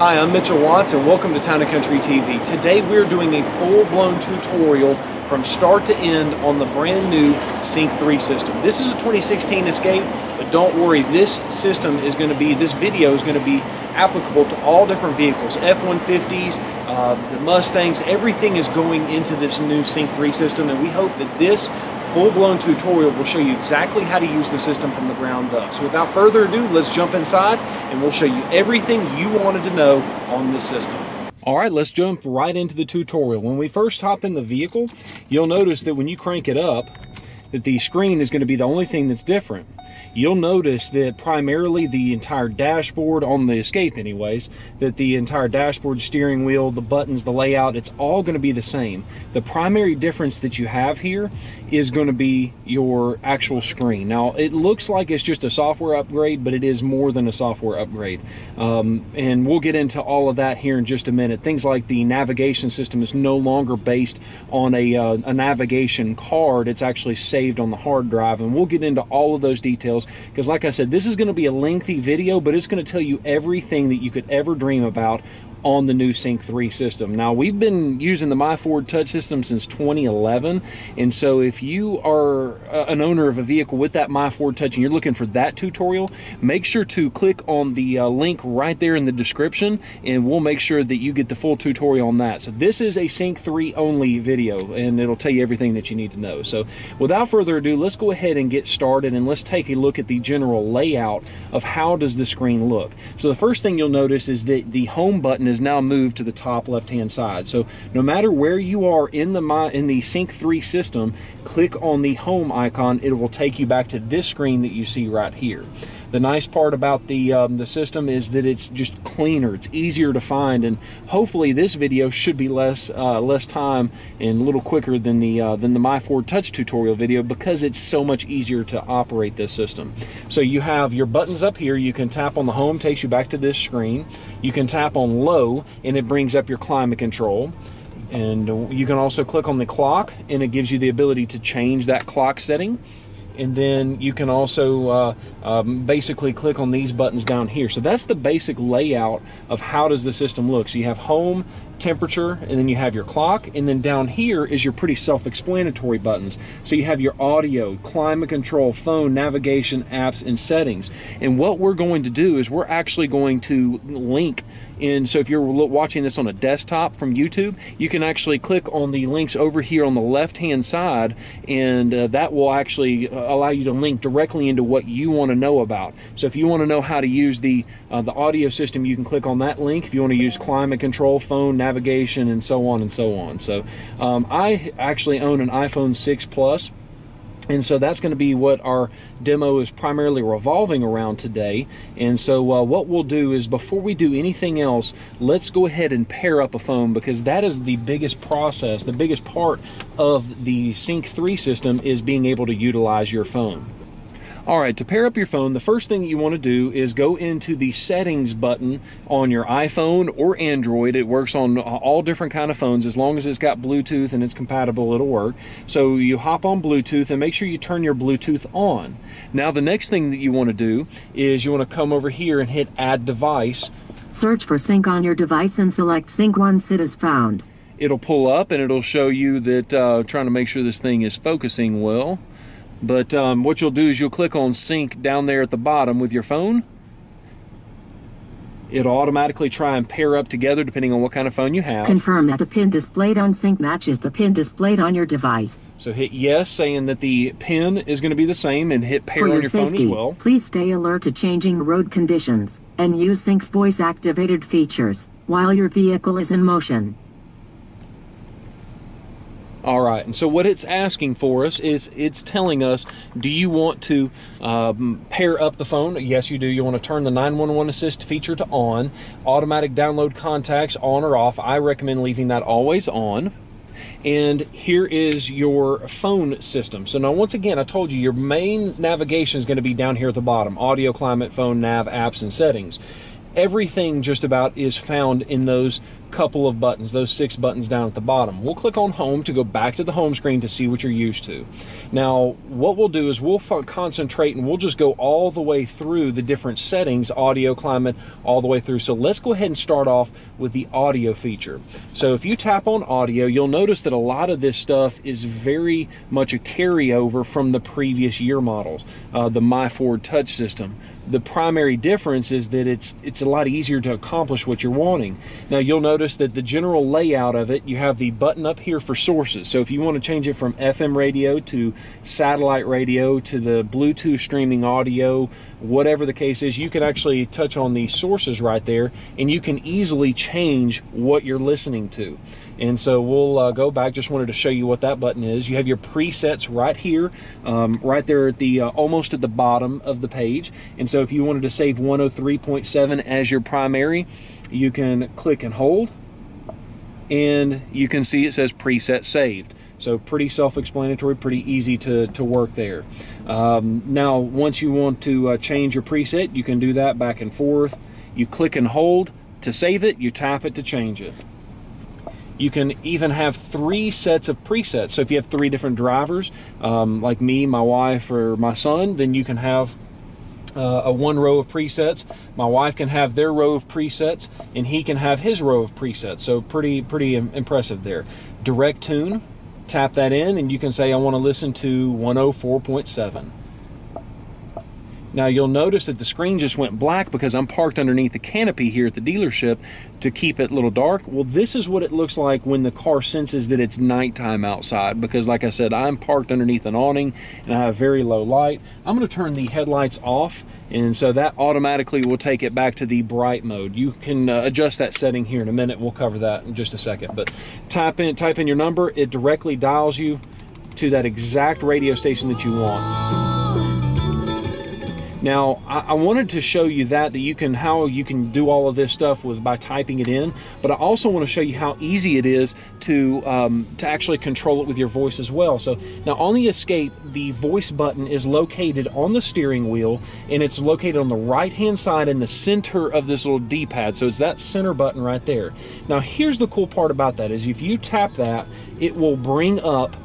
Hi, I'm Mitchell Watts and welcome to Town & Country TV. Today we're doing a full-blown tutorial from start to end on the brand new Sync 3 system. This is a 2016 Escape, but don't worry, this video is going to be applicable to all different vehicles, F-150s, the Mustangs. Everything is going into this new Sync 3 system, and we hope that this full-blown tutorial will show you exactly how to use the system from the ground up. So without further ado, let's jump inside and we'll show you everything you wanted to know on this system. All right, let's jump right into the tutorial. When we first hop in the vehicle, you'll notice that when you crank it up, that the screen is going to be the only thing that's different. You'll notice that primarily the entire dashboard, on the Escape anyways, that the entire dashboard, steering wheel, the buttons, the layout, it's all going to be the same. The primary difference that you have here is going to be your actual screen. Now, it looks like it's just a software upgrade, but it is more than a software upgrade. And we'll get into all of that here in just a minute. Things like the navigation system is no longer based on a navigation card. It's actually saved on the hard drive, and we'll get into all of those details because, like I said, this is going to be a lengthy video, but it's going to tell you everything that you could ever dream about on the new Sync 3 system. Now, we've been using the MyFord Touch system since 2011, and so if you are an owner of a vehicle with that MyFord Touch and you're looking for that tutorial, make sure to click on the link right there in the description, and we'll make sure that you get the full tutorial on that. So this is a Sync 3 only video, and it'll tell you everything that you need to know. So without further ado, let's go ahead and get started, and let's take a look at the general layout of how does the screen look. So the first thing you'll notice is that the home button is now moved to the top left hand side. So no matter where you are in the Sync 3 system, click on the home icon, it will take you back to this screen that you see right here. The nice part about the system is that it's just cleaner, it's easier to find, and hopefully this video should be less time and a little quicker than the MyFord Touch tutorial video, because it's so much easier to operate this system. So you have your buttons up here. You can tap on the home, takes you back to this screen. You can tap on low and it brings up your climate control. And you can also click on the clock and it gives you the ability to change that clock setting. And then you can also basically click on these buttons down here. So that's the basic layout of how does the system look. So you have home, temperature, and then you have your clock, and then down here is your pretty self-explanatory buttons. So you have your audio, climate control, phone, navigation, apps, and settings. And what we're going to do is we're actually going to link in. So if you're watching this on a desktop from YouTube, you can actually click on the links over here on the left hand side, and that will actually allow you to link directly into what you want to know about. So if you want to know how to use the audio system, you can click on that link. If you want to use climate control, phone, navigation, and so on and so on. So I actually own an iPhone 6 Plus, and so that's going to be what our demo is primarily revolving around today. And so what we'll do is, before we do anything else, let's go ahead and pair up a phone, because that is the biggest process, the biggest part of the Sync 3 system is being able to utilize your phone. All right, to pair up your phone, the first thing you want to do is go into the settings button on your iPhone or Android. It works on all different kind of phones. As long as it's got Bluetooth and it's compatible, it'll work. So you hop on Bluetooth and make sure you turn your Bluetooth on. Now the next thing that you want to do is you want to come over here and hit Add Device. Search for Sync on your device and select Sync 1 SID as found. It'll pull up and it'll show you that trying to make sure this thing is focusing well. But what you'll do is you'll click on Sync down there at the bottom with your phone. It'll automatically try and pair up together depending on what kind of phone you have. Confirm that the pin displayed on Sync matches the pin displayed on your device. So hit yes, saying that the pin is going to be the same, and hit pair on your phone as well. Please stay alert to changing road conditions and use Sync's voice-activated features while your vehicle is in motion. All right, and so what it's asking for us is it's telling us, do you want to pair up the phone? Yes, you do. You want to turn the 911 assist feature to on, automatic download contacts on or off. I recommend leaving that always on. And here is your phone system. So now, once again, I told you your main navigation is going to be down here at the bottom: audio, climate, phone, nav, apps, and settings. everything just about is found in those couple of buttons, those 6 buttons down at the bottom. We'll click on home to go back to the home screen to see what you're used to. Now, what we'll do is we'll concentrate and we'll just go all the way through the different settings, audio, climate, all the way through. So let's go ahead and start off with the audio feature. So if you tap on audio, you'll notice that a lot of this stuff is very much a carryover from the previous year models, the My Ford Touch system. The primary difference is that it's a lot easier to accomplish what you're wanting. Now you'll notice that the general layout of it, you have the button up here for sources. So if you want to change it from FM radio to satellite radio to the Bluetooth streaming audio, whatever the case is, you can actually touch on the sources right there and you can easily change what you're listening to. And so we'll go back. Just wanted to show you what that button is. You have your presets right here, right there at the almost at the bottom of the page. And so if you wanted to save 103.7 as your primary, you can click and hold, and you can see it says preset saved. So pretty self-explanatory, pretty easy to work there. Now, once you want to change your preset, you can do that back and forth. You click and hold to save it, you tap it to change it. You can even have 3 sets of presets. So if you have 3 different drivers, like me, my wife, or my son, then you can have one row of presets. My wife can have their row of presets, and he can have his row of presets. So pretty impressive there. Direct tune, tap that in, and you can say I want to listen to 104.7. Now you'll notice that the screen just went black because I'm parked underneath the canopy here at the dealership to keep it a little dark. Well, this is what it looks like when the car senses that it's nighttime outside, because like I said, I'm parked underneath an awning and I have very low light. I'm going to turn the headlights off, and so that automatically will take it back to the bright mode. You can adjust that setting here in a minute. We'll cover that in just a second. But type in your number. It directly dials you to that exact radio station that you want. Now, I wanted to show you how you can do all of this stuff by typing it in, but I also want to show you how easy it is to actually control it with your voice as well. So now on the Escape, the voice button is located on the steering wheel, and it's located on the right-hand side in the center of this little D-pad. So it's that center button right there. Now, here's the cool part about that is if you tap that, it will bring up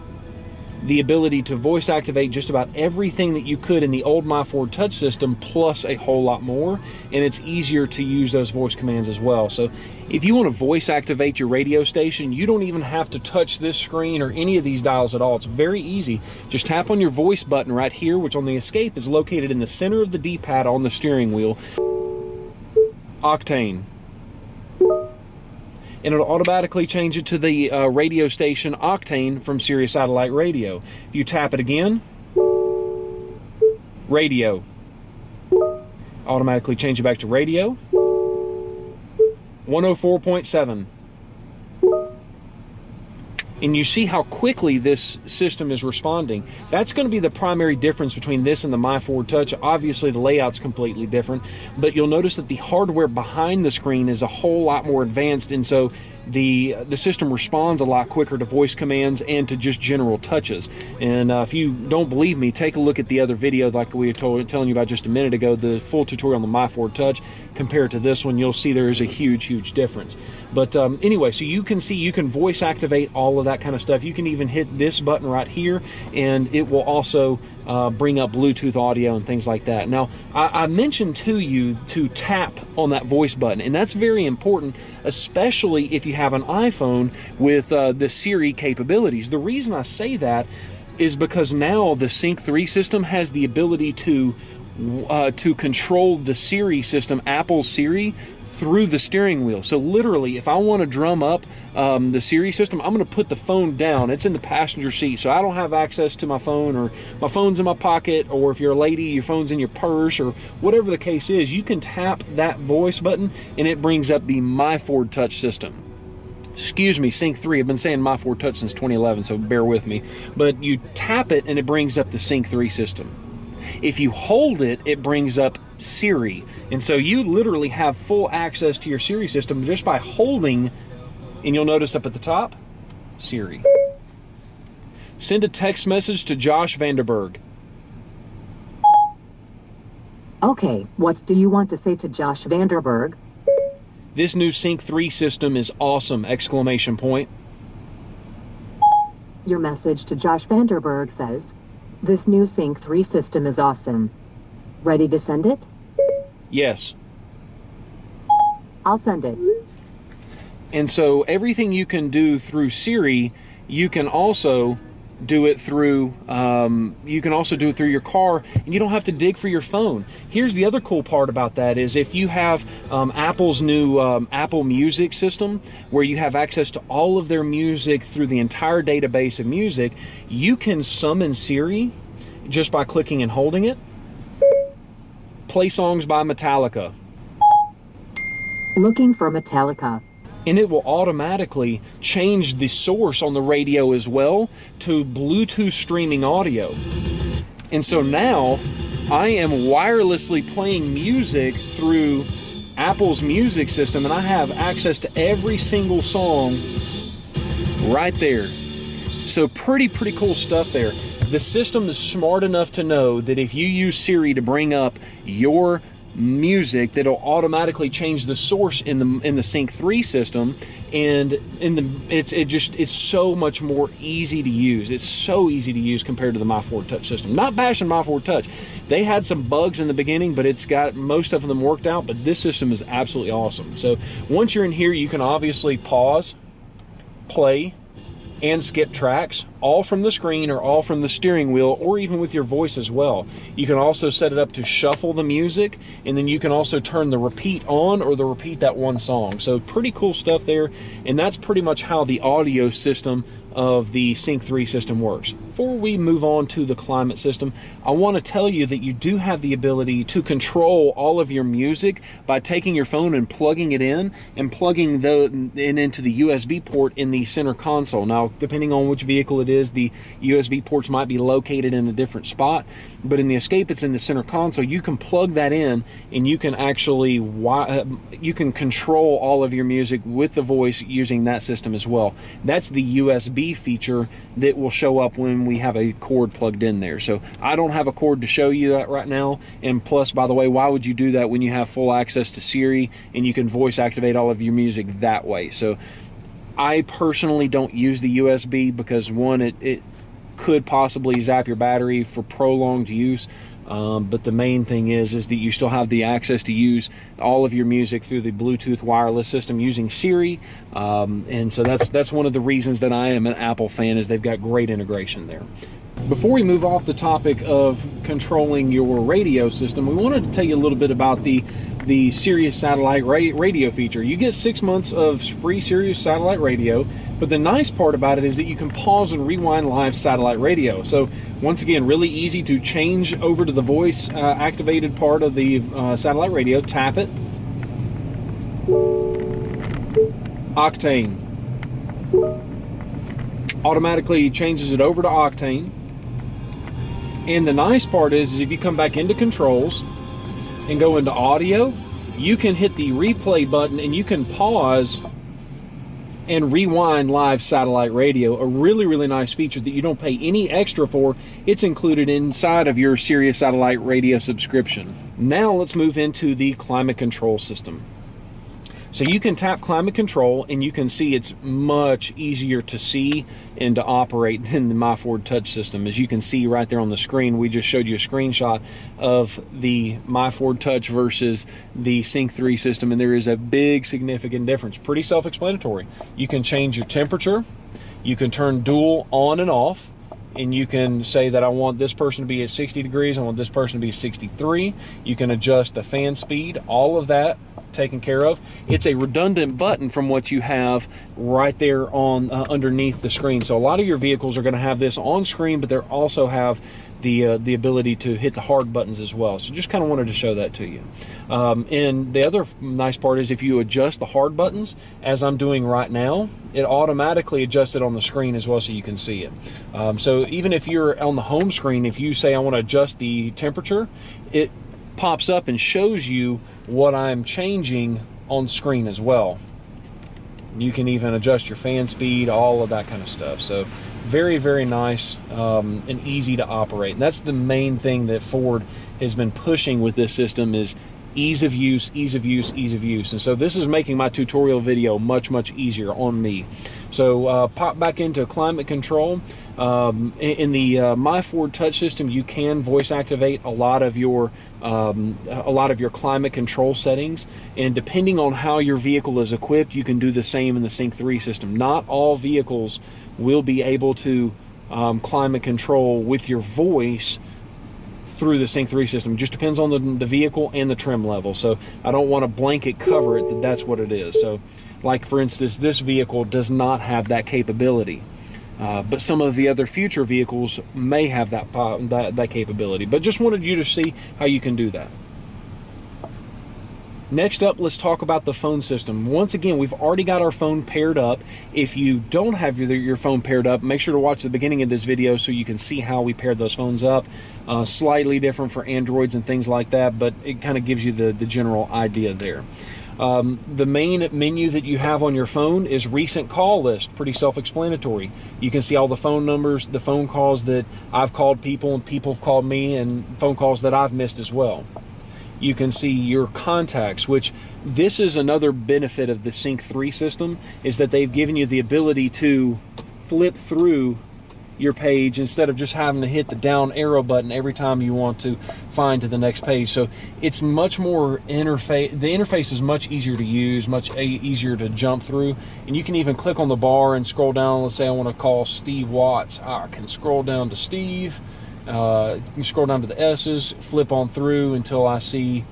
the ability to voice activate just about everything that you could in the old My Ford Touch system, plus a whole lot more, and it's easier to use those voice commands as well. So if you want to voice activate your radio station, you don't even have to touch this screen or any of these dials at all. It's very easy. Just tap on your voice button right here, which on the Escape is located in the center of the D-pad on the steering wheel. Octane. And it'll automatically change it to the radio station Octane from Sirius Satellite Radio. If you tap it again, radio. Automatically change it back to radio. 104.7. And you see how quickly this system is responding. That's going to be the primary difference between this and the My Ford Touch. Obviously, the layout's completely different, but you'll notice that the hardware behind the screen is a whole lot more advanced, and so the system responds a lot quicker to voice commands and to just general touches. And if you don't believe me, take a look at the other video like we were telling you about just a minute ago, the full tutorial on the My Ford Touch. Compared to this one, you'll see there is a huge difference. But anyway, so you can see you can voice activate all of that kind of stuff. You can even hit this button right here, and it will also bring up Bluetooth audio and things like that. Now, I mentioned to you to tap on that voice button, and that's very important, especially if you have an iPhone with the Siri capabilities. The reason I say that is because now the Sync 3 system has the ability to control the Siri system, Apple's Siri, through the steering wheel. So literally, if I want to drum up the Siri system, I'm going to put the phone down. It's in the passenger seat, so I don't have access to my phone, or my phone's in my pocket, or if you're a lady, your phone's in your purse, or whatever the case is. You can tap that voice button, and it brings up the My Ford Touch system. Excuse me, Sync 3. I've been saying My Ford Touch since 2011, so bear with me. But you tap it, and it brings up the Sync 3 system. If you hold it, it brings up Siri. And so you literally have full access to your Siri system just by holding, and you'll notice up at the top, Siri. Send a text message to Josh Vanderberg. Okay, what do you want to say to Josh Vanderberg? This new Sync 3 system is awesome! Exclamation point. Your message to Josh Vanderberg says, "This new Sync 3 system is awesome. Ready to send it?" Yes. I'll send it. And so everything you can do through Siri, you can also do it through your car, and you don't have to dig for your phone. Here's the other cool part about that is if you have Apple's new Apple Music system, where you have access to all of their music through the entire database of music, you can summon Siri just by clicking and holding it. Play songs by Metallica. Looking for Metallica. And it will automatically change the source on the radio as well to Bluetooth streaming audio. And so now I am wirelessly playing music through Apple's music system, and I have access to every single song right there. So pretty cool stuff there. The system is smart enough to know that if you use Siri to bring up your music, that'll automatically change the source in the Sync 3 system, and it's so much more easy to use. It's so easy to use compared to the My Ford Touch system. Not bashing My Ford Touch. They had some bugs in the beginning, but it's got most of them worked out, but this system is absolutely awesome. So once you're in here, you can obviously pause, play, and skip tracks, all from the screen or all from the steering wheel, or even with your voice as well. You can also set it up to shuffle the music, and then you can also turn the repeat on or the repeat that one song. So pretty cool stuff there, and that's pretty much how the audio system of the Sync 3 system works. Before we move on to the climate system, I want to tell you that you do have the ability to control all of your music by taking your phone and plugging it in and plugging into the USB port in the center console. Now, depending on which vehicle it is, the USB ports might be located in a different spot, but in the Escape, it's in the center console. You can plug that in, and you can actually you can control all of your music with the voice using that system as well. That's the USB feature that will show up when we have a cord plugged in there. So I don't have a cord to show you that right now, and plus, by the way, why would you do that when you have full access to Siri and you can voice activate all of your music that way? So I personally don't use the USB because, one, it could possibly zap your battery for prolonged use. But the main thing is that you still have the access to use all of your music through the Bluetooth wireless system using Siri, and so that's one of the reasons that I am an Apple fan, is they've got great integration there. Before we move off the topic of controlling your radio system, we wanted to tell you a little bit about the Sirius satellite radio feature. You get 6 months of free Sirius satellite radio, but the nice part about it is that you can pause and rewind live satellite radio. So once again, really easy to change over to the voice activated part of the satellite radio. Tap it. Octane. Automatically changes it over to Octane. And the nice part is if you come back into controls and go into audio, you can hit the replay button and you can pause and rewind live satellite radio. A really nice feature that you don't pay any extra for. It's included inside of your Sirius satellite radio subscription. Now let's move into the climate control system. So you can tap climate control, and you can see it's much easier to see and to operate than the My Ford Touch system. As you can see right there on the screen, we just showed you a screenshot of the My Ford Touch versus the Sync 3 system, and there is a big significant difference. Pretty self-explanatory. You can change your temperature, you can turn dual on and off, and you can say that I want this person to be at 60 degrees, I want this person to be 63. You can adjust the fan speed, all of that taken care of. It's a redundant button from what you have right there on underneath the screen. So a lot of your vehicles are going to have this on screen, but they also have the ability to hit the hard buttons as well. So just kind of wanted to show that to you. And the other nice part is if you adjust the hard buttons, as I'm doing right now, it automatically adjusts it on the screen as well so you can see it. So even if you're on the home screen, if you say I want to adjust the temperature, it pops up and shows you what I'm changing on screen as well. You can even adjust your fan speed, all of that kind of stuff. So very nice and easy to operate. And that's the main thing that Ford has been pushing with this system, is ease of use, ease of use, ease of use. And so this is making my tutorial video much, much easier on me. So pop back into climate control. In the My Ford Touch system, you can voice activate a lot of your climate control settings, and depending on how your vehicle is equipped, you can do the same in the Sync 3 system. Not all vehicles will be able to climate control with your voice through the Sync 3 system. It just depends on the vehicle and the trim level. So I don't want to blanket cover it that that's what it is. So like for instance, this vehicle does not have that capability. But some of the other future vehicles may have that capability. But just wanted you to see how you can do that. Next up, let's talk about the phone system. Once again, we've already got our phone paired up. If you don't have your phone paired up, make sure to watch the beginning of this video so you can see how we paired those phones up. Slightly different for Androids and things like that, but it kind of gives you the general idea there. The main menu that you have on your phone is recent call list. Pretty self-explanatory. You can see all the phone numbers, the phone calls that I've called people and people have called me, and phone calls that I've missed as well. You can see your contacts, which this is another benefit of the Sync 3 system, is that they've given you the ability to flip through your page instead of just having to hit the down arrow button every time you want to find to the next page. So it's much more the interface is much easier to use, much easier to jump through, and you can even click on the bar and scroll down. Let's say I want to call Steve Watts. I can scroll down to Steve. You can scroll down to the S's, flip on through until I see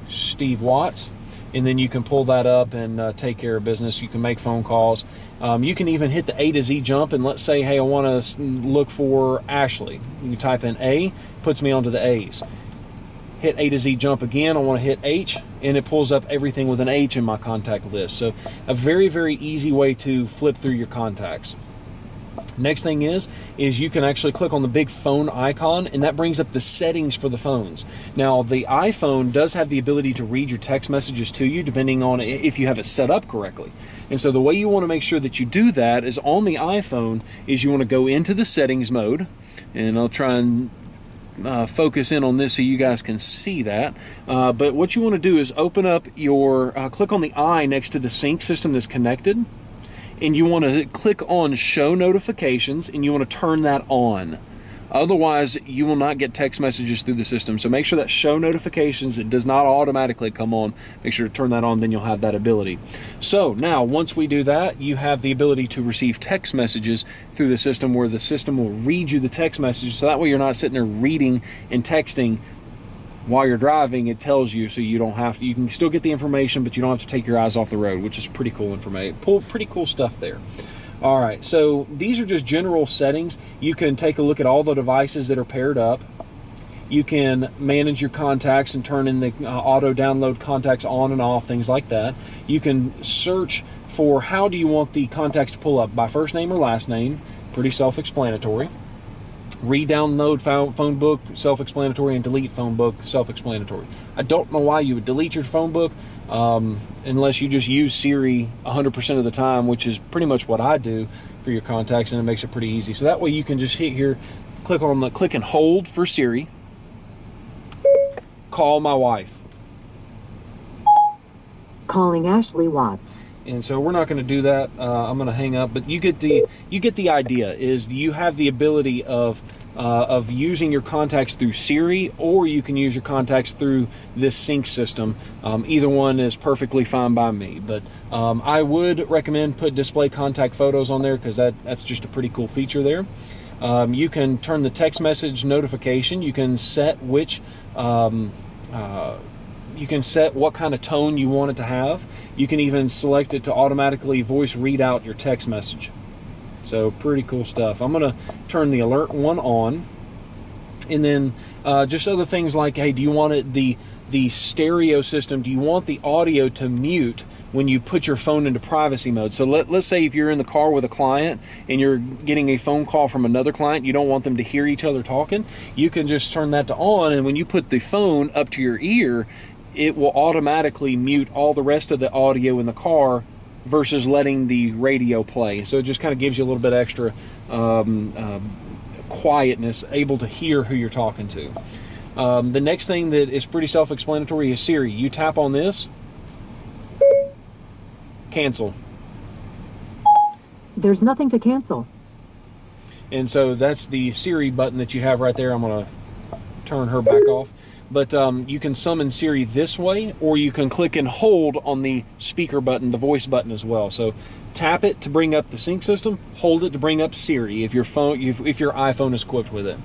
Steve Watts, and then you can pull that up and take care of business. You can make phone calls. You can even hit the A to Z jump, and let's say, hey, I want to look for Ashley. You type in A, puts me onto the A's. Hit A to Z jump again, I want to hit H, and it pulls up everything with an H in my contact list. So a very, very easy way to flip through your contacts. Next thing is you can actually click on the big phone icon, and that brings up the settings for the phones. Now, the iPhone does have the ability to read your text messages to you, depending on if you have it set up correctly. And so the way you want to make sure that you do that is on the iPhone is you want to go into the settings mode, and I'll try and focus in on this so you guys can see that. But what you want to do is open up your, click on the I next to the sync system that's connected, and you want to click on show notifications, and you want to turn that on. Otherwise, you will not get text messages through the system. So make sure that show notifications, it does not automatically come on. Make sure to turn that on, then you'll have that ability. So now, once we do that, you have the ability to receive text messages through the system, where the system will read you the text messages. So that way you're not sitting there reading and texting while you're driving. It tells you, so you don't have to, you can still get the information, but you don't have to take your eyes off the road, which is pretty cool information. Pretty cool stuff there. All right, so these are just general settings. You can take a look at all the devices that are paired up. You can manage your contacts and turn in the auto download contacts on and off, things like that. You can search for how do you want the contacts to pull up, by first name or last name. Pretty self-explanatory. Re-download phone book, self-explanatory, and delete phone book, self-explanatory. I don't know why you would delete your phone book unless you just use Siri 100% of the time, which is pretty much what I do for your contacts, and it makes it pretty easy. So that way you can just hit here, click and hold for Siri. Call my wife. Calling Ashley Watts. And so we're not going to do that. I'm going to hang up, but you get the idea. Is you have the ability of using your contacts through Siri, or you can use your contacts through this sync system. Either one is perfectly fine by me, but I would recommend put display contact photos on there, because that's just a pretty cool feature there. You can turn the text message notification. You can set which you can set what kind of tone you want it to have. You can even select it to automatically voice read out your text message. So pretty cool stuff. I'm going to turn the alert one on. And then just other things like, hey, do you want it the stereo system? Do you want the audio to mute when you put your phone into privacy mode? So let's say if you're in the car with a client and you're getting a phone call from another client, you don't want them to hear each other talking, you can just turn that to on, and when you put the phone up to your ear, it will automatically mute all the rest of the audio in the car versus letting the radio play. So it just kind of gives you a little bit extra quietness, able to hear who you're talking to. The next thing that is pretty self-explanatory is Siri. You tap on this, cancel. There's nothing to cancel. And so that's the Siri button that you have right there. I'm going to turn her back off. But you can summon Siri this way, or you can click and hold on the speaker button, the voice button as well. So tap it to bring up the sync system, hold it to bring up Siri if your iPhone is equipped with it.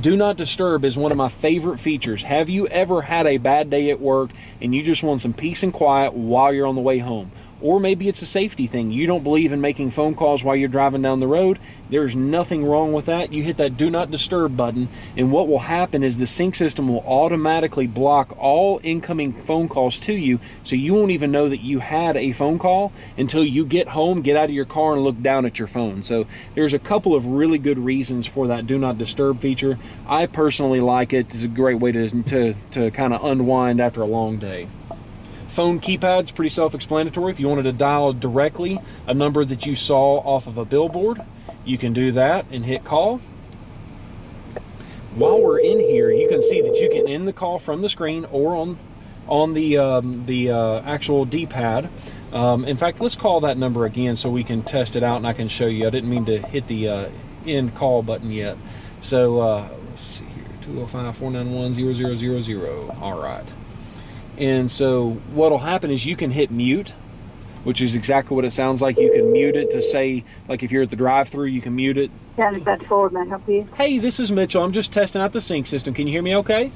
Do not disturb is one of my favorite features. Have you ever had a bad day at work and you just want some peace and quiet while you're on the way home? Or maybe it's a safety thing. You don't believe in making phone calls while you're driving down the road. There's nothing wrong with that. You hit that do not disturb button, and what will happen is the sync system will automatically block all incoming phone calls to you, so you won't even know that you had a phone call until you get home, get out of your car, and look down at your phone. So there's a couple of really good reasons for that do not disturb feature. I personally like it. It's a great way to kind of unwind after a long day. Phone keypad's pretty self-explanatory. If you wanted to dial directly a number that you saw off of a billboard, you can do that and hit call. While we're in here, you can see that you can end the call from the screen or on the actual D-pad. In fact, let's call that number again so we can test it out and I can show you. I didn't mean to hit the end call button yet. So let's see here, 205-491-0000. All right. And so what'll happen is you can hit mute, which is exactly what it sounds like. You can mute it to say, like if you're at the drive-thru, you can mute it. County Ford, may I help you? Hey, this is Mitchell. I'm just testing out the sync system. Can you hear me okay?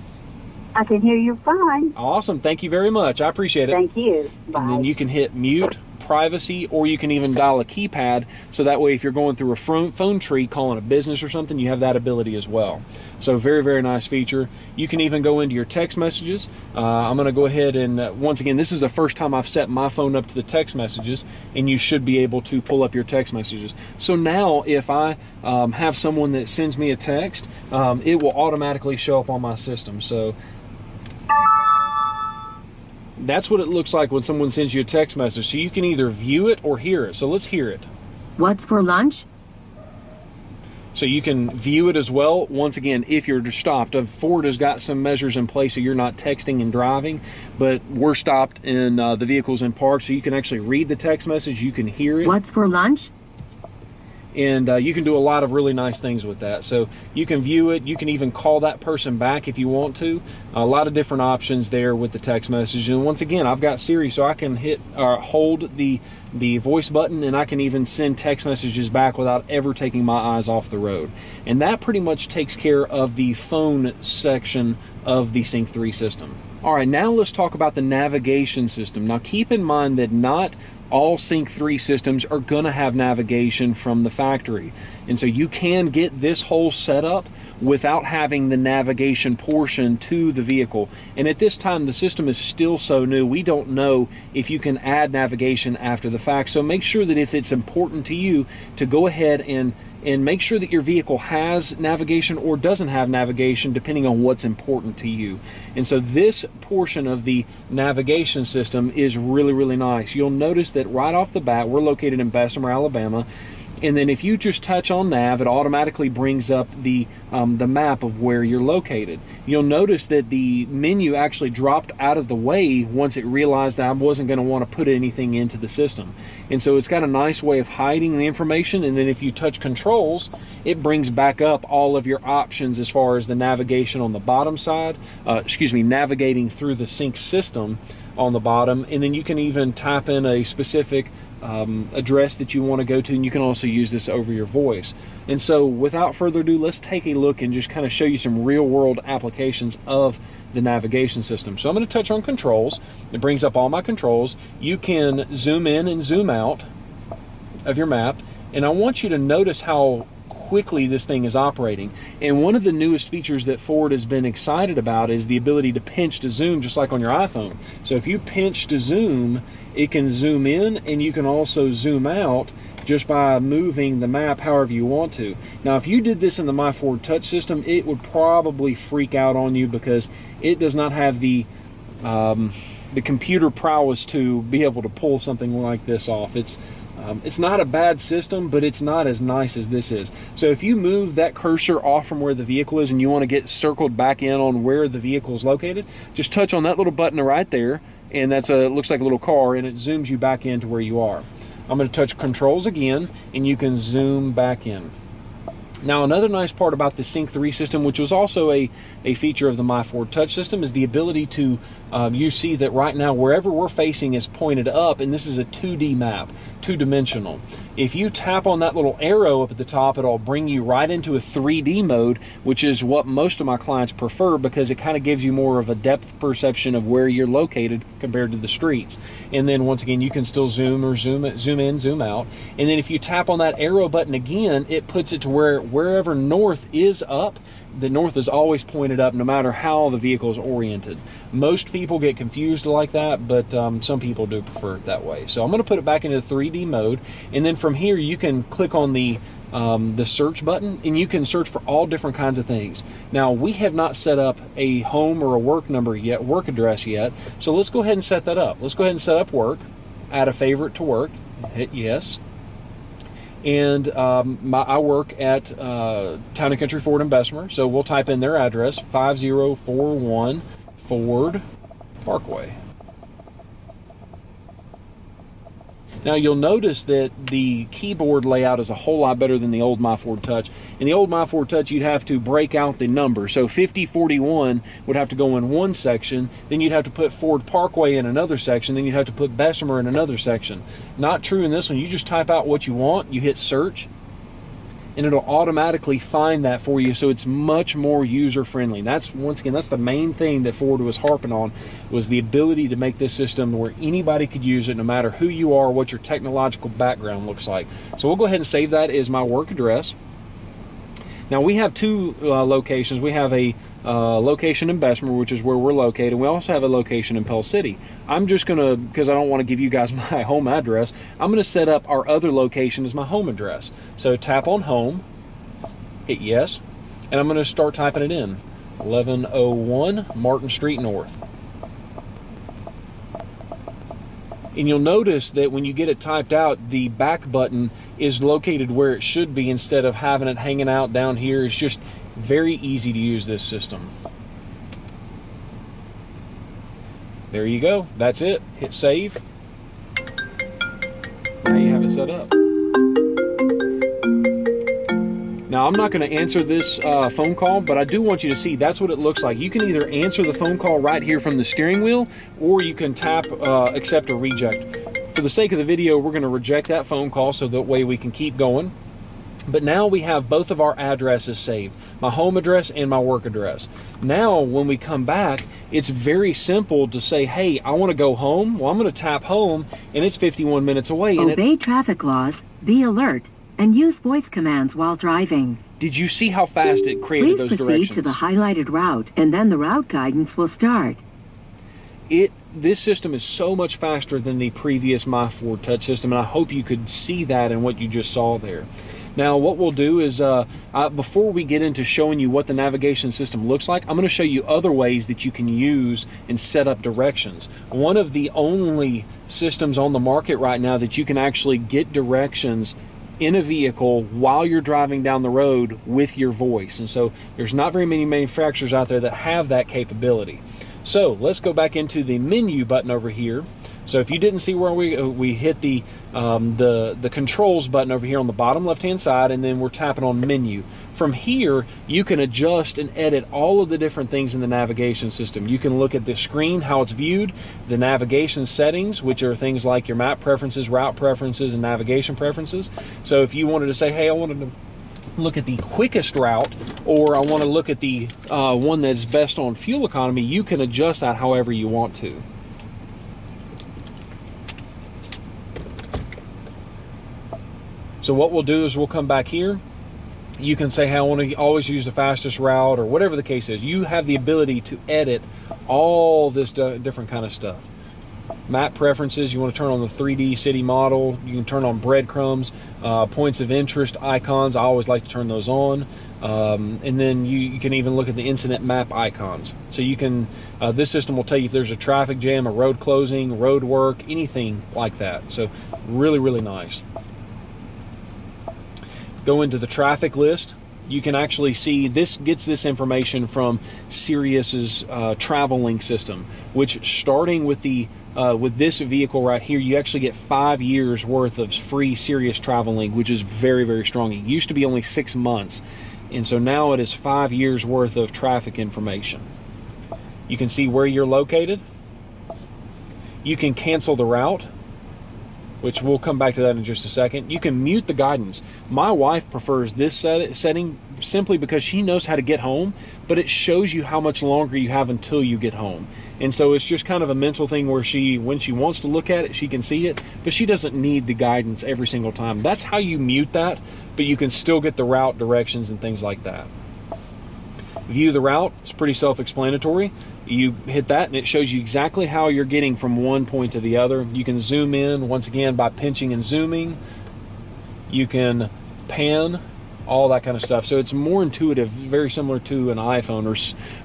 I can hear you fine. Awesome. Thank you very much. I appreciate it. Thank you. Bye. And then you can hit mute, privacy, or you can even dial a keypad, so that way if you're going through a phone tree calling a business or something, you have that ability as well. So very, very nice feature. You can even go into your text messages. I'm going to go ahead and once again, this is the first time I've set my phone up to the text messages, and you should be able to pull up your text messages. So now if I have someone that sends me a text, it will automatically show up on my system. So that's what it looks like when someone sends you a text message. So you can either view it or hear it. So let's hear it. What's for lunch? So you can view it as well. Once again, if you're stopped, Ford has got some measures in place so you're not texting and driving, but we're stopped and the vehicle's in park, so you can actually read the text message, you can hear it. What's for lunch? And you can do a lot of really nice things with that. So you can view it. You can even call that person back if you want to. A lot of different options there with the text message. And once again, I've got Siri, so I can hit hold the voice button, and I can even send text messages back without ever taking my eyes off the road. And that pretty much takes care of the phone section of the Sync 3 system. All right, now let's talk about the navigation system. Now keep in mind that not all Sync 3 systems are going to have navigation from the factory. And so you can get this whole setup without having the navigation portion to the vehicle. And at this time, the system is still so new, we don't know if you can add navigation after the fact. So make sure that if it's important to you, to go ahead and make sure that your vehicle has navigation or doesn't have navigation, depending on what's important to you. And so this portion of the navigation system is really, really nice. You'll notice that right off the bat, we're located in Bessemer, Alabama. And then if you just touch on nav, it automatically brings up the map of where you're located. You'll notice that the menu actually dropped out of the way once it realized that I wasn't going to want to put anything into the system. And so it's got a nice way of hiding the information. And then if you touch controls, it brings back up all of your options as far as the navigation on the bottom side, navigating through the Sync system on the bottom. And then you can even type in a specific address that you want to go to, and you can also use this over your voice. And so without further ado, let's take a look and just kind of show you some real world applications of the navigation system. So I'm going to touch on controls. It brings up all my controls. You can zoom in and zoom out of your map, and I want you to notice how quickly this thing is operating. And one of the newest features that Ford has been excited about is the ability to pinch to zoom, just like on your iPhone. So if you pinch to zoom, it can zoom in, and you can also zoom out just by moving the map however you want to. Now, if you did this in the My Ford Touch system, it would probably freak out on you because it does not have the computer prowess to be able to pull something like this off. It's It's not a bad system, but it's not as nice as this is. So if you move that cursor off from where the vehicle is and you want to get circled back in on where the vehicle is located, just touch on that little button right there, and looks like a little car, and it zooms you back into where you are. I'm going to touch controls again, and you can zoom back in. Now, another nice part about the Sync 3 system, which was also a feature of the My Ford Touch system, is the ability to, you see that right now wherever we're facing is pointed up, and this is a 2D map, two-dimensional. If you tap on that little arrow up at the top, it'll bring you right into a 3D mode, which is what most of my clients prefer because it kind of gives you more of a depth perception of where you're located compared to the streets. And then once again, you can still zoom in, zoom out. And then if you tap on that arrow button again, it puts it to wherever north is up, the north is always pointed up no matter how the vehicle is oriented. Most people get confused like that, but some people do prefer it that way. So I'm going to put it back into 3D mode, and then from here you can click on the search button, and you can search for all different kinds of things. Now, we have not set up a home or a work number yet, work address yet, so let's go ahead and set that up. Let's go ahead and set up work, add a favorite to work, hit yes. And I work at Town & Country Ford in Bessemer, so we'll type in their address, 5041 Ford Parkway. Now you'll notice that the keyboard layout is a whole lot better than the old My Ford Touch. In the old My Ford Touch, you'd have to break out the number. So 5041 would have to go in one section, then you'd have to put Ford Parkway in another section, then you'd have to put Bessemer in another section. Not true in this one. You just type out what you want, you hit search, and it'll automatically find that for you, so it's much more user-friendly. That's, once again, that's the main thing that Ford was harping on, was the ability to make this system where anybody could use it, no matter who you are, what your technological background looks like. So we'll go ahead and save that as my work address. Now, we have two locations. We have a location in Bessemer, which is where we're located. We also have a location in Pell City. I'm just going to, because I don't want to give you guys my home address, I'm going to set up our other location as my home address. So tap on home, hit yes, and I'm going to start typing it in. 1101 Martin Street North. And you'll notice that when you get it typed out, the back button is located where it should be instead of having it hanging out down here. It's just very easy to use this system. There you go. That's it. Hit save. Now you have it set up. Now, I'm not going to answer this phone call, but I do want you to see that's what it looks like. You can either answer the phone call right here from the steering wheel, or you can tap accept or reject. For the sake of the video, we're going to reject that phone call so that way we can keep going. But now we have both of our addresses saved, my home address and my work address. Now, when we come back, it's very simple to say, hey, I want to go home. Well, I'm going to tap home, and it's 51 minutes away. Obey traffic laws, be alert, and use voice commands while driving. Did you see how fast it created those directions? Please proceed to the highlighted route, and then the route guidance will start. This system is so much faster than the previous My Ford Touch system, and I hope you could see that in what you just saw there. Now, what we'll do is, before we get into showing you what the navigation system looks like, I'm going to show you other ways that you can use and set up directions. One of the only systems on the market right now that you can actually get directions in a vehicle while you're driving down the road with your voice. And so there's not very many manufacturers out there that have that capability. So let's go back into the menu button over here. So if you didn't see where we hit the controls button over here on the bottom left hand side, and then we're tapping on menu. From here, you can adjust and edit all of the different things in the navigation system. You can look at the screen, how it's viewed, the navigation settings, which are things like your map preferences, route preferences, and navigation preferences. So if you wanted to say, hey, I wanted to look at the quickest route, or I want to look at the one that's best on fuel economy, you can adjust that however you want to. So what we'll do is we'll come back here. You can say, hey, I want to always use the fastest route, or whatever the case is. You have the ability to edit all this different kind of stuff. Map preferences, you want to turn on the 3D city model. You can turn on breadcrumbs, points of interest icons. I always like to turn those on. And then you can even look at the incident map icons. So you can, this system will tell you if there's a traffic jam, a road closing, road work, anything like that. So really, really nice. Go into the traffic list. You can actually see this gets this information from Sirius's travel link system, which starting with the with this vehicle right here, you actually get 5 years worth of free Sirius travel link, which is very, very strong. It used to be only 6 months, and so now it is 5 years worth of traffic information. You can see where you're located. You can cancel the route, which we'll come back to that in just a second. You can mute the guidance. My wife prefers this setting simply because she knows how to get home, but it shows you how much longer you have until you get home. And so it's just kind of a mental thing where when she wants to look at it, she can see it, but she doesn't need the guidance every single time. That's how you mute that, but you can still get the route directions and things like that. View the route, it's pretty self-explanatory. You hit that and it shows you exactly how you're getting from one point to the other. You can zoom in, once again, by pinching and zooming. You can pan, all that kind of stuff. So it's more intuitive, very similar to an iPhone, or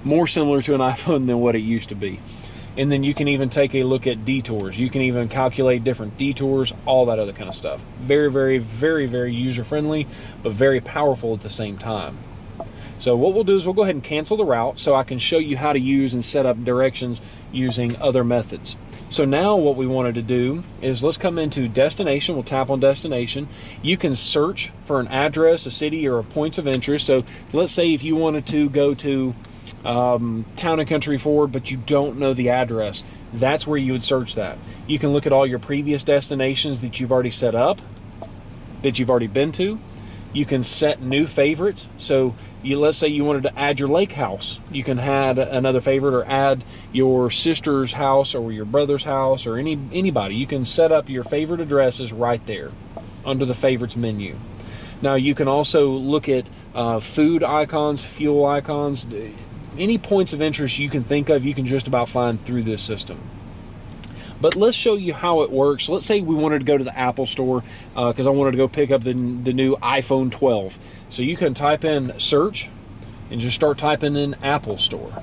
more similar to an iPhone than what it used to be. And then you can even take a look at detours. You can even calculate different detours, all that other kind of stuff. Very, very, very, very user-friendly, but very powerful at the same time. So what we'll do is we'll go ahead and cancel the route so I can show you how to use and set up directions using other methods. So now what we wanted to do is let's come into destination. We'll tap on destination. You can search for an address, a city, or a points of interest. So let's say if you wanted to go to Town and Country Ford, but you don't know the address, that's where you would search that. You can look at all your previous destinations that you've already set up, that you've already been to. You can set new favorites. So let's say you wanted to add your lake house. You can add another favorite, or add your sister's house or your brother's house, or anybody. You can set up your favorite addresses right there under the favorites menu. Now you can also look at food icons, fuel icons, any points of interest you can think of, you can just about find through this system. But let's show you how it works. Let's say we wanted to go to the Apple Store because I wanted to go pick up the new iPhone 12. So you can type in search and just start typing in Apple Store.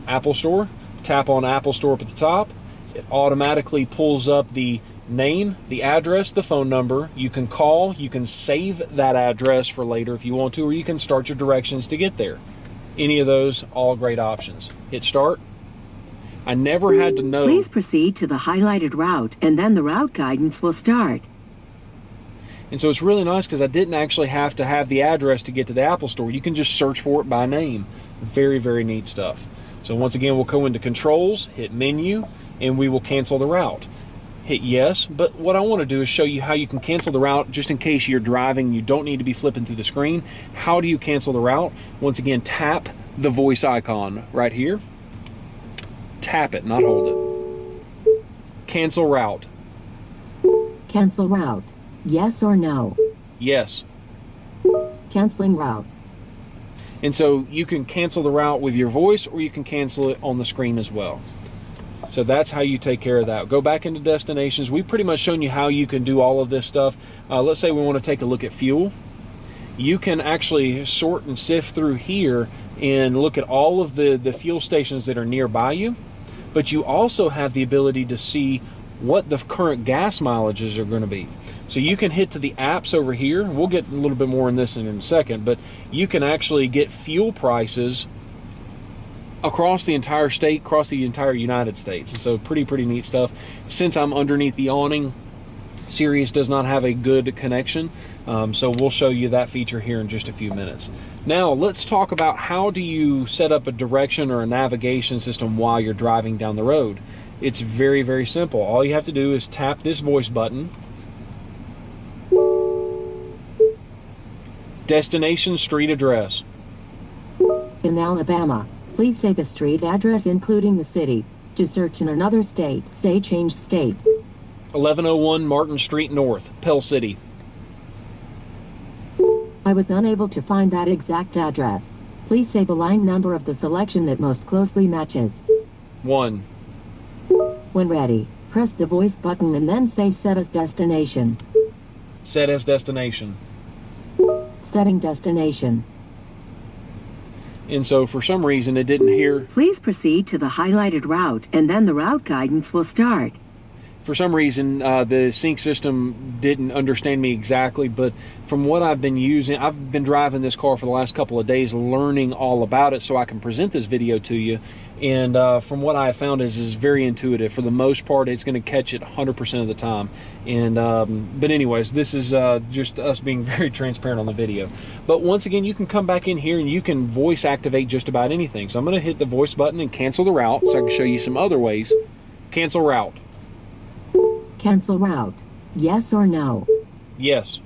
Apple Store, tap on Apple Store up at the top. It automatically pulls up the name, the address, the phone number. You can call, you can save that address for later if you want to, or you can start your directions to get there. Any of those, all great options. Hit start. I never had to know. Please proceed to the highlighted route, and then the route guidance will start. And so it's really nice because I didn't actually have to have the address to get to the Apple Store. You can just search for it by name. Very, very neat stuff. So once again, we'll go into controls, hit menu, and we will cancel the route. Hit yes, but what I want to do is show you how you can cancel the route just in case you're driving. You don't need to be flipping through the screen. How do you cancel the route? Once again, tap the voice icon right here. Tap it, not hold it. Cancel route. Cancel route. Yes or no? Yes. Canceling route. And so you can cancel the route with your voice, or you can cancel it on the screen as well. So that's how you take care of that. Go back into destinations. We've pretty much shown you how you can do all of this stuff. Let's say we want to take a look at fuel. You can actually sort and sift through here and look at all of the fuel stations that are nearby you. But you also have the ability to see what the current gas mileages are going to be. So you can hit to the apps over here. We'll get a little bit more in this in a second, but you can actually get fuel prices across the entire state, across the entire United States. And so pretty neat stuff. Since I'm underneath the awning, Sirius does not have a good connection, so we'll show you that feature here in just a few minutes. Now let's talk about how do you set up a direction or a navigation system while you're driving down the road. It's very, very simple. All you have to do is tap this voice button. Destination street address. In Alabama, please say the street address including the city. To search in another state, say change state. 1101 Martin Street North, Pell City. I was unable to find that exact address. Please say the line number of the selection that most closely matches. 1. When ready, press the voice button and then say set as destination. Set as destination. Setting destination. And so for some reason it didn't hear. Please proceed to the highlighted route and then the route guidance will start. For some reason, the sync system didn't understand me exactly, but from what I've been using, I've been driving this car for the last couple of days, learning all about it so I can present this video to you. And from what I have found is very intuitive. For the most part, it's going to catch it 100% of the time. And but anyways, this is just us being very transparent on the video. But once again, you can come back in here and you can voice activate just about anything. So I'm going to hit the voice button and cancel the route so I can show you some other ways. Cancel route. Cancel route. Yes or no? Yes.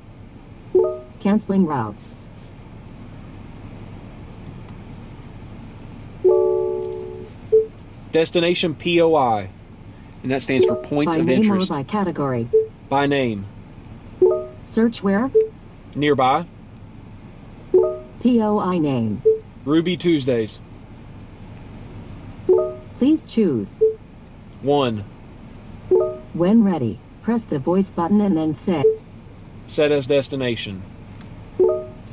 Canceling route. Destination POI, and that stands for points By of name interest. or by category? By name. Search where? Nearby. POI name. Ruby Tuesdays. Please choose. 1. When ready, press the voice button and then say Set as destination.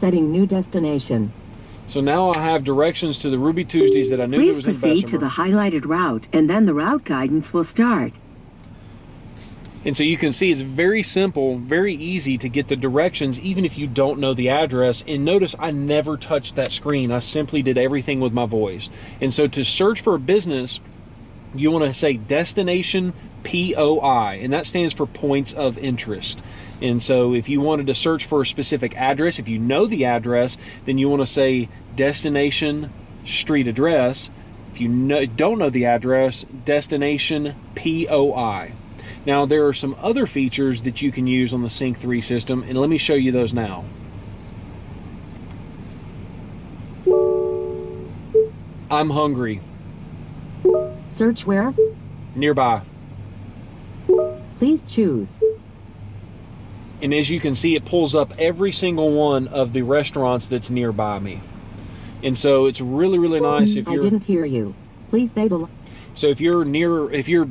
setting new destination. So now I have directions to the Ruby Tuesdays that I knew Please was in proceed to Bessemer. the highlighted route and then the route guidance will start. And so you can see it's very simple, very easy to get the directions even if you don't know the address. And notice I never touched that screen. I simply did everything with my voice. And so to search for a business, you want to say destination POI, and that stands for points of interest. And so if you wanted to search for a specific address, if you know the address, then you want to say destination street address. If you don't know the address, destination POI. Now there are some other features that you can use on the Sync 3 system, and let me show you those now. I'm hungry. Search where? Nearby. Please choose. And as you can see, it pulls up every single one of the restaurants that's nearby me. And so it's really, really nice if I you're... didn't hear you. Please say the... So if you're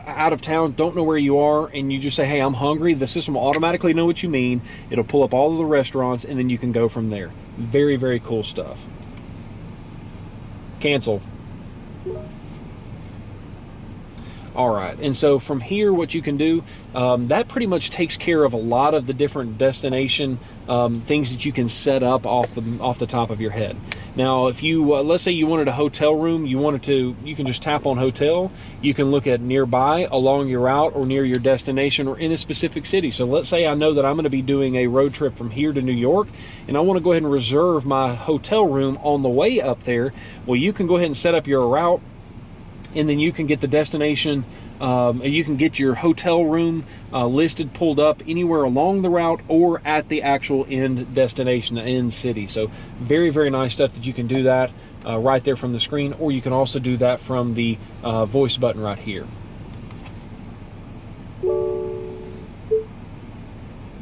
out of town, don't know where you are, and you just say, hey, I'm hungry, the system will automatically know what you mean. It'll pull up all of the restaurants, and then you can go from there. Very, very cool stuff. Cancel. All right, and so from here, what you can do, that pretty much takes care of a lot of the different destination things that you can set up off the top of your head. Now, if you let's say you wanted a hotel room, you can just tap on hotel. You can look at nearby, along your route, or near your destination, or in a specific city. So let's say I know that I'm going to be doing a road trip from here to New York, and I want to go ahead and reserve my hotel room on the way up there. Well, you can go ahead and set up your route, and then you can get the destination, you can get your hotel room listed, pulled up anywhere along the route or at the actual end destination, the end city. So very, very nice stuff that you can do that right there from the screen, or you can also do that from the voice button right here.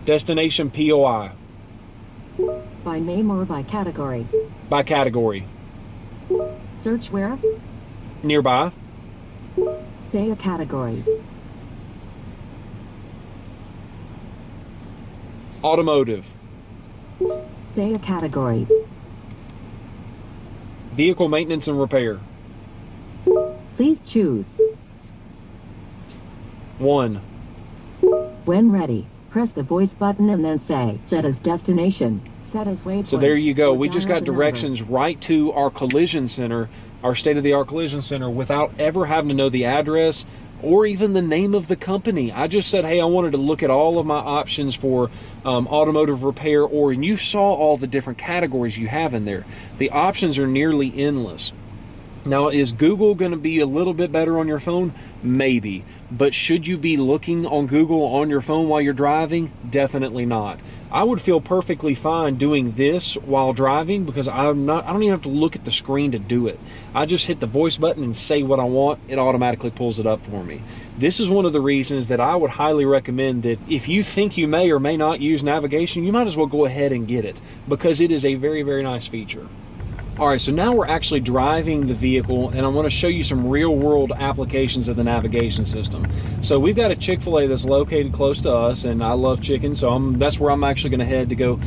Destination POI. By name or by category? By category. Search where? Nearby. Say a category. Automotive. Say a category. Vehicle maintenance and repair. Please choose. 1. When ready, press the voice button and then say set as destination. Set as waypoint. So there you go. or We just dial got the directions right to our collision center, our state-of-the-art collision center, without ever having to know the address or even the name of the company. I just said, hey, I wanted to look at all of my options for automotive repair, and you saw all the different categories you have in there. The options are nearly endless. Now, is Google going to be a little bit better on your phone? Maybe. But should you be looking on Google on your phone while you're driving? Definitely not. I would feel perfectly fine doing this while driving because I don't even have to look at the screen to do it. I just hit the voice button and say what I want. It automatically pulls it up for me. This is one of the reasons that I would highly recommend that if you think you may or may not use navigation, you might as well go ahead and get it because it is a very, very nice feature. All right, so now we're actually driving the vehicle, and I want to show you some real-world applications of the navigation system. So we've got a Chick-fil-A that's located close to us, and I love chicken, so that's where I'm actually going to head to go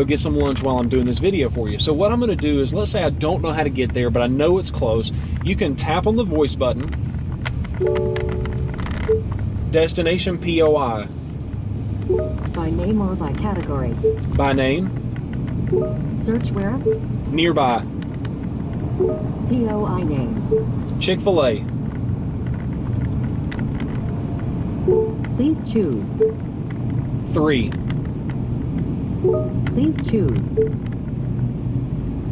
get some lunch while I'm doing this video for you. So what I'm going to do is, let's say I don't know how to get there, but I know it's close. You can tap on the voice button, destination POI. By name or by category. By name. Search where? Nearby. POI name. Chick-fil-A. Please choose. 3. Please choose.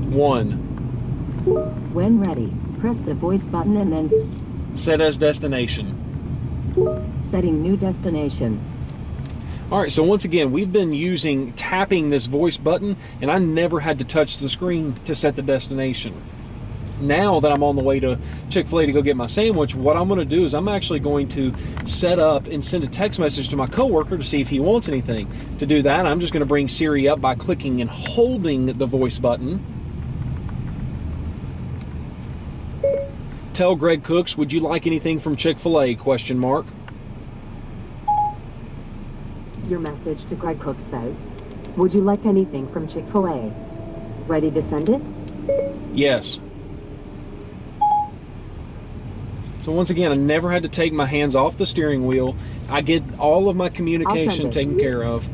1. When ready, press the voice button and then Set as destination. setting new destination. All right, so once again, we've been tapping this voice button, and I never had to touch the screen to set the destination. Now that I'm on the way to Chick-fil-A to go get my sandwich, what I'm going to do is I'm actually going to set up and send a text message to my coworker to see if he wants anything. To do that, I'm just going to bring Siri up by clicking and holding the voice button. Tell Greg Cooks, would you like anything from Chick-fil-A? ? Your message to Greg Cook says, would you like anything from Chick-fil-A? Ready to send it? Yes. So once again, I never had to take my hands off the steering wheel. I get all of my communication taken care of.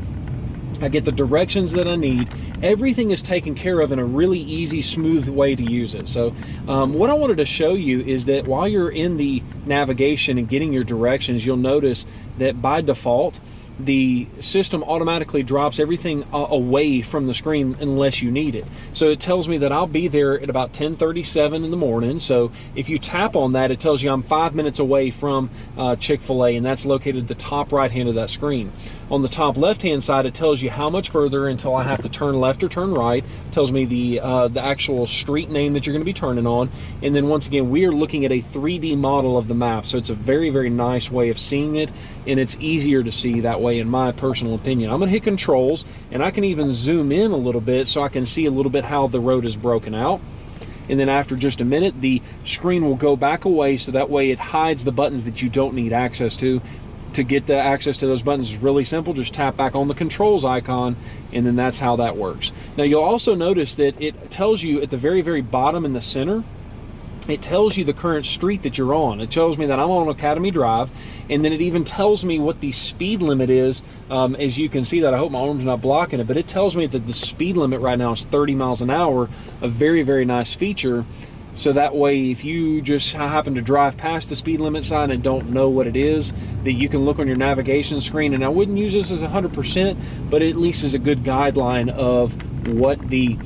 I get the directions that I need. Everything is taken care of in a really easy, smooth way to use it. So what I wanted to show you is that while you're in the navigation and getting your directions, you'll notice that by default, the system automatically drops everything away from the screen unless you need it. So it tells me that I'll be there at about 10:37 in the morning. So if you tap on that, it tells you I'm 5 minutes away from Chick-fil-A, and that's located at the top right hand of that screen. On the top left hand side, it tells you how much further until I have to turn left or turn right. It tells me the actual street name that you're going to be turning on. And then once again, we are looking at a 3D model of the map. So it's a very, very nice way of seeing it, and it's easier to see that way in my personal opinion. I'm going to hit controls, and I can even zoom in a little bit so I can see a little bit how the road is broken out. And then after just a minute, the screen will go back away, so that way it hides the buttons that you don't need access to. To get the access to those buttons is really simple. Just tap back on the controls icon, and then that's how that works. Now you'll also notice that it tells you at the very, very bottom in the center, it tells you the current street that you're on. It tells me that I'm on Academy Drive, and then it even tells me what the speed limit is. As you can see that, I hope my arm's not blocking it, but it tells me that the speed limit right now is 30 miles an hour, a very, very nice feature. So that way, if you just happen to drive past the speed limit sign and don't know what it is, that you can look on your navigation screen. And I wouldn't use this as 100%, but it at least is a good guideline of what the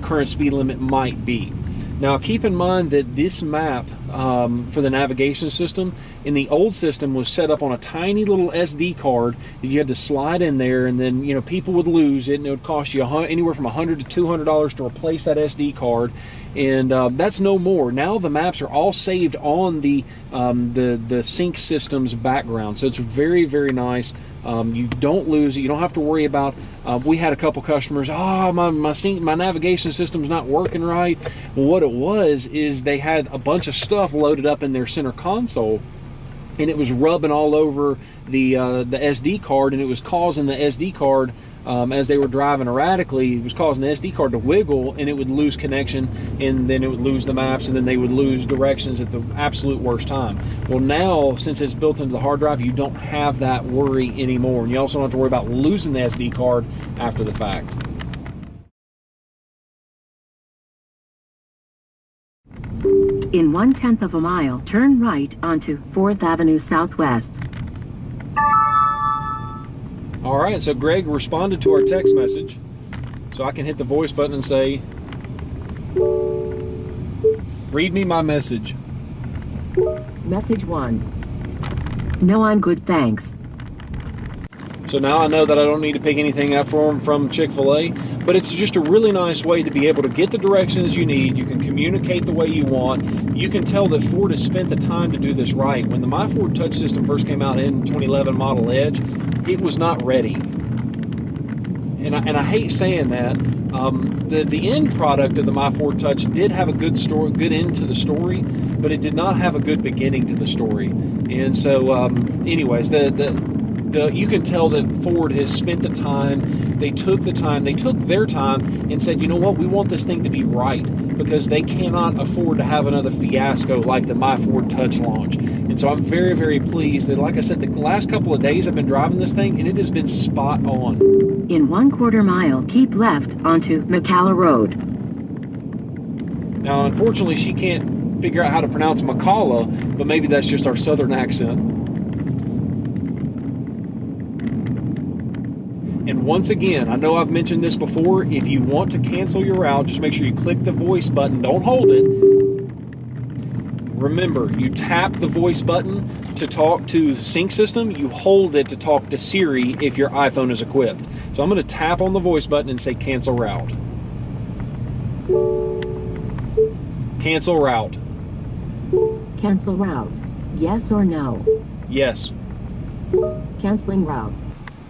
current speed limit might be. Now keep in mind that this map for the navigation system in the old system was set up on a tiny little SD card that you had to slide in there, and then people would lose it, and it would cost you anywhere from $100 to $200 to replace that SD card. And that's no more. Now the maps are all saved on the sync system's background, so it's very, very nice. You don't lose it. You don't have to worry about. We had a couple customers. My navigation system's not working right. Well, what it was is they had a bunch of stuff loaded up in their center console, and it was rubbing all over the SD card, and it was causing the SD card. As they were driving erratically, it was causing the SD card to wiggle, and it would lose connection, and then it would lose the maps, and then they would lose directions at the absolute worst time. Well, now, since it's built into the hard drive, you don't have that worry anymore, and you also don't have to worry about losing the SD card after the fact. In 1/10 of a mile, turn right onto 4th Avenue Southwest. All right, so Greg responded to our text message, so I can hit the voice button and say, read me my message. Message 1. No, I'm good, thanks. So now I know that I don't need to pick anything up from Chick-fil-A, but it's just a really nice way to be able to get the directions you need. You can communicate the way you want. You can tell that Ford has spent the time to do this right. When the My Ford Touch system first came out in 2011 Model Edge, it was not ready. And I hate saying that, The end product of the My Ford Touch did have a good story, good end to the story, but it did not have a good beginning to the story. And so, anyways, you can tell that Ford has spent the time. They took their time and said, you know what, we want this thing to be right, because they cannot afford to have another fiasco like the My Ford Touch launch. And so I'm very, very pleased that, like I said, the last couple of days I've been driving this thing, and it has been spot on. In 1/4 mile, keep left onto McCalla Road. Now, unfortunately, she can't figure out how to pronounce McCalla, but maybe that's just our southern accent. And once again, I know I've mentioned this before, if you want to cancel your route, just make sure you click the voice button. Don't hold it. Remember, you tap the voice button to talk to the sync system. You hold it to talk to Siri if your iPhone is equipped. So I'm going to tap on the voice button and say cancel route. Cancel route. Cancel route. Yes or no? Yes. Canceling route.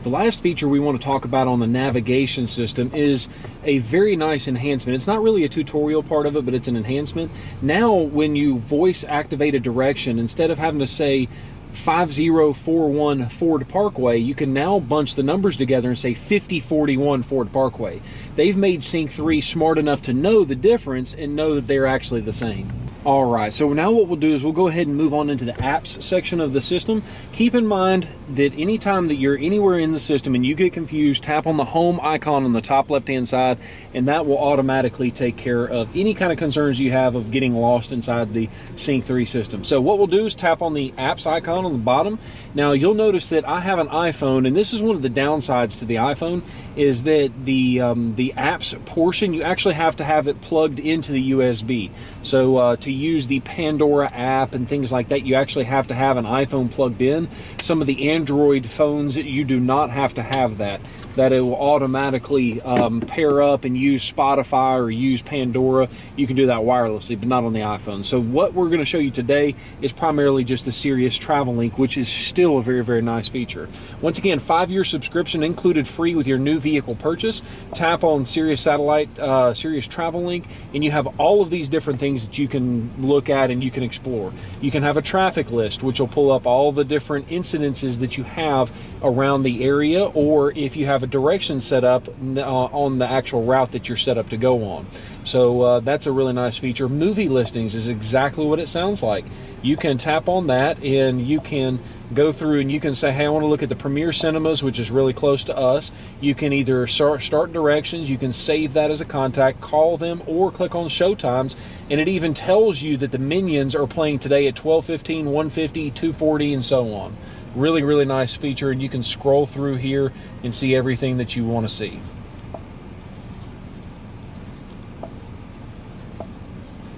The last feature we want to talk about on the navigation system is a very nice enhancement. It's not really a tutorial part of it, but it's an enhancement. Now, when you voice activate a direction, instead of having to say 5041 Ford Parkway, you can now bunch the numbers together and say 5041 Ford Parkway. They've made Sync 3 smart enough to know the difference and know that they're actually the same. All right, so now what we'll do is we'll go ahead and move on into the apps section of the system. Keep in mind that anytime that you're anywhere in the system and you get confused, tap on the home icon on the top left-hand side, and that will automatically take care of any kind of concerns you have of getting lost inside the Sync 3 system. So what we'll do is tap on the apps icon on the bottom. Now you'll notice that I have an iPhone, and this is one of the downsides to the iPhone, is that the apps portion, you actually have to have it plugged into the USB. So to use the Pandora app and things like that, you actually have to have an iPhone plugged in. Some of the Android phones, you do not have to have that. That it will automatically pair up and use Spotify or use Pandora. You can do that wirelessly, but not on the iPhone. So what we're going to show you today is primarily just the Sirius Travel Link, which is still a very, very nice feature. Once again, 5-year subscription included free with your new vehicle purchase. Tap on Sirius Satellite, Sirius Travel Link, and you have all of these different things that you can look at and you can explore. You can have a traffic list, which will pull up all the different incidences that you have around the area, or if you have a direction set up on the actual route that you're set up to go on. So that's a really nice feature. Movie listings is exactly what it sounds like. You can tap on that and you can go through and you can say, hey, I want to look at the Premier Cinemas, which is really close to us. You can either start directions, you can save that as a contact, call them, or click on show times, and it even tells you that the Minions are playing today at 12:15, 1:50, 2:40, and so on. Really, really nice feature, and you can scroll through here and see everything that you want to see.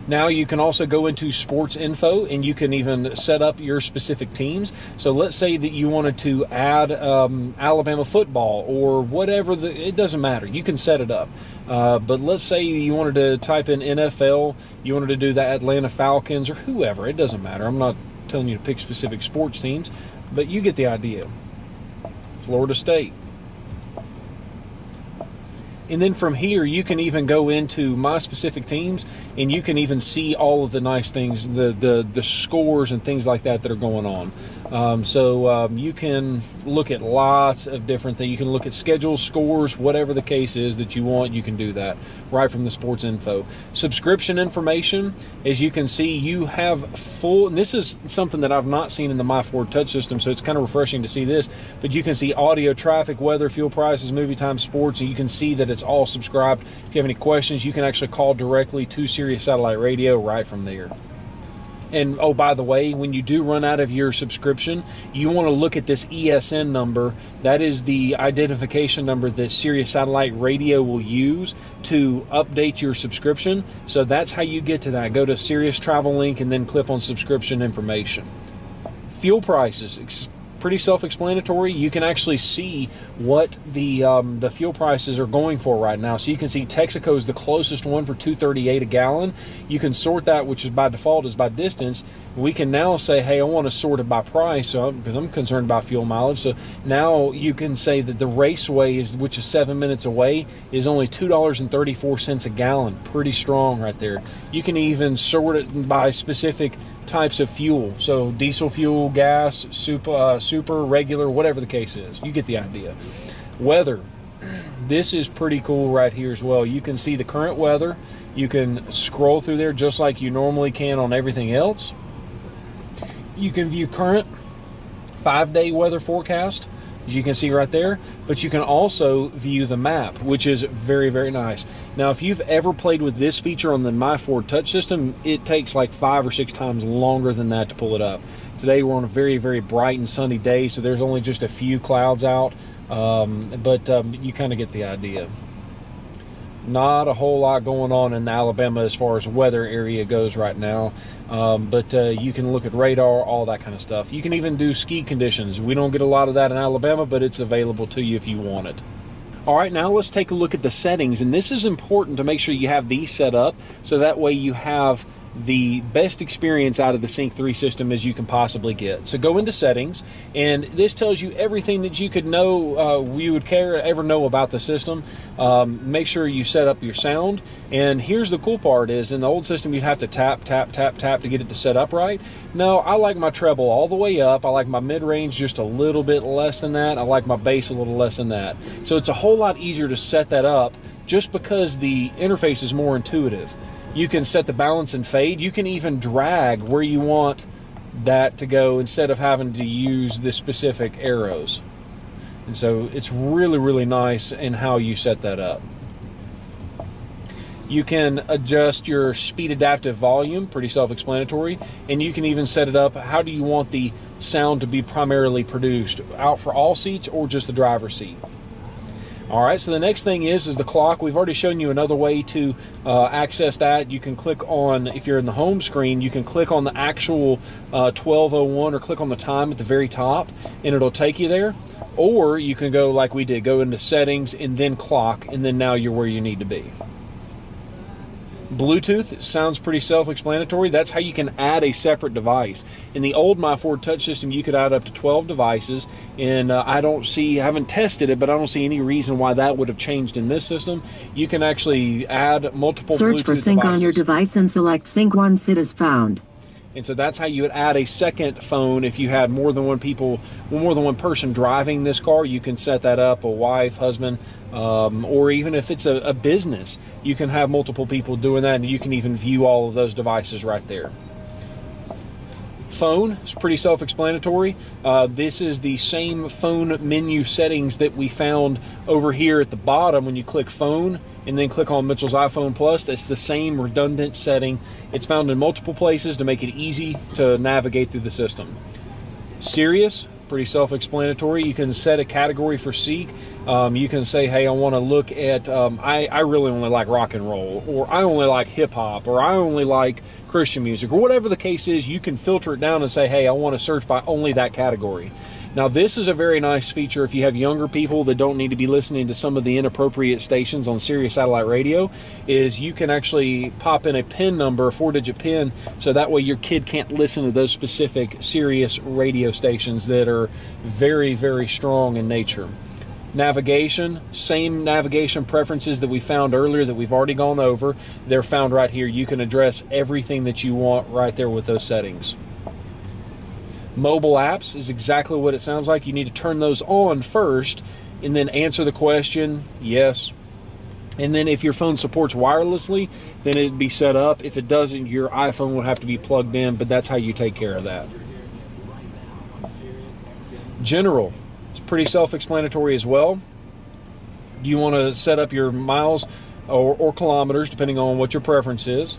Now you can also go into sports info and you can even set up your specific teams. So let's say that you wanted to add Alabama football or whatever, it doesn't matter. You can set it up. But let's say you wanted to type in NFL, you wanted to do the Atlanta Falcons or whoever, it doesn't matter. I'm not telling you to pick specific sports teams, but you get the idea. Florida State. And then from here, you can even go into my specific teams, and you can even see all of the nice things, the scores and things like that are going on. So you can look at lots of different things. You can look at schedules, scores, whatever the case is that you want, you can do that right from the sports info. Subscription information, as you can see, you have full, and this is something that I've not seen in the My Ford Touch system, so it's kind of refreshing to see this, but you can see audio, traffic, weather, fuel prices, movie time, sports, and you can see that it's all subscribed. If you have any questions, you can actually call directly to Sirius Satellite Radio right from there. And oh, by the way, when you do run out of your subscription, you want to look at this ESN number. That is the identification number that Sirius Satellite Radio will use to update your subscription. So that's how you get to that. Go to Sirius Travel Link and then click on subscription information. Fuel prices, pretty self-explanatory. You can actually see what the fuel prices are going for right now. So you can see Texaco is the closest one for $2.38 a gallon. You can sort that, which is by default is by distance. We can now say, hey, I want to sort it by price, because I'm concerned about fuel mileage. So now you can say that the Raceway, which is 7 minutes away, is only $2.34 a gallon. Pretty strong right there. You can even sort it by specific types of fuel. So diesel fuel, gas, super, regular, whatever the case is. You get the idea. Weather. This is pretty cool right here as well. You can see the current weather. You can scroll through there just like you normally can on everything else. You can view current 5-day weather forecast, as you can see right there, but you can also view the map, which is very, very nice. Now, if you've ever played with this feature on the My Ford Touch system, it takes like 5 or 6 times longer than that to pull it up. Today we're on a very, very bright and sunny day, so there's only just a few clouds out, but you kind of get the idea. Not a whole lot going on in Alabama as far as weather area goes right now, but you can look at radar, all that kind of stuff. You can even do ski conditions. We don't get a lot of that in Alabama, but it's available to you if you want it. All right, now let's take a look at the settings, and this is important to make sure you have these set up so that way you have the best experience out of the Sync 3 system as you can possibly get. So go into settings, and this tells you everything that you could know, you would ever know about the system. Make sure you set up your sound, and here's the cool part is in the old system you'd have to tap to get it to set up right. No, I like my treble all the way up. I like my mid-range just a little bit less than that. I like my bass a little less than that. So it's a whole lot easier to set that up just because the interface is more intuitive. You can set the balance and fade. You can even drag where you want that to go instead of having to use the specific arrows. And so it's really, really nice in how you set that up. You can adjust your speed adaptive volume, pretty self-explanatory, and you can even set it up, how do you want the sound to be primarily produced, out for all seats or just the driver's seat. All right, so the next thing is the clock. We've already shown you another way to access that. You can click on, if you're in the home screen, you can click on the actual 12:01 or click on the time at the very top, and it'll take you there. Or you can go like we did, go into settings and then clock, and then now you're where you need to be. Bluetooth sounds pretty self-explanatory. That's how you can add a separate device. In the old My Ford Touch system, you could add up to 12 devices, and I haven't tested it, but I don't see any reason why that would have changed in this system. You can actually add multiple Search Bluetooth for Sync devices. on your device and select Sync 1 SID as found. And so that's how you would add a second phone if you had more than one person driving this car. You can set that up, a wife, husband, or even if it's a business, you can have multiple people doing that, and you can even view all of those devices right there. Phone is pretty self-explanatory. This is the same phone menu settings that we found over here at the bottom when you click phone and then click on Mitchell's iPhone Plus. That's the same redundant setting. It's found in multiple places to make it easy to navigate through the system. Sirius, pretty self-explanatory. You can set a category for Seek. You can say, hey, I want to look at, I really only like rock and roll, or I only like hip hop, or I only like Christian music, or whatever the case is. You can filter it down and say, hey, I want to search by only that category. Now, this is a very nice feature if you have younger people that don't need to be listening to some of the inappropriate stations on Sirius Satellite Radio, is you can actually pop in a PIN number, a 4-digit PIN, so that way your kid can't listen to those specific Sirius radio stations that are very, very strong in nature. Navigation, same navigation preferences that we found earlier that we've already gone over. They're found right here. You can address everything that you want right there with those settings. Mobile apps is exactly what it sounds like. You need to turn those on first and then answer the question, yes. And then if your phone supports wirelessly, then it'd be set up. If it doesn't, your iPhone would have to be plugged in, but that's how you take care of that. General, it's pretty self-explanatory as well. You want to set up your miles or kilometers, depending on what your preference is.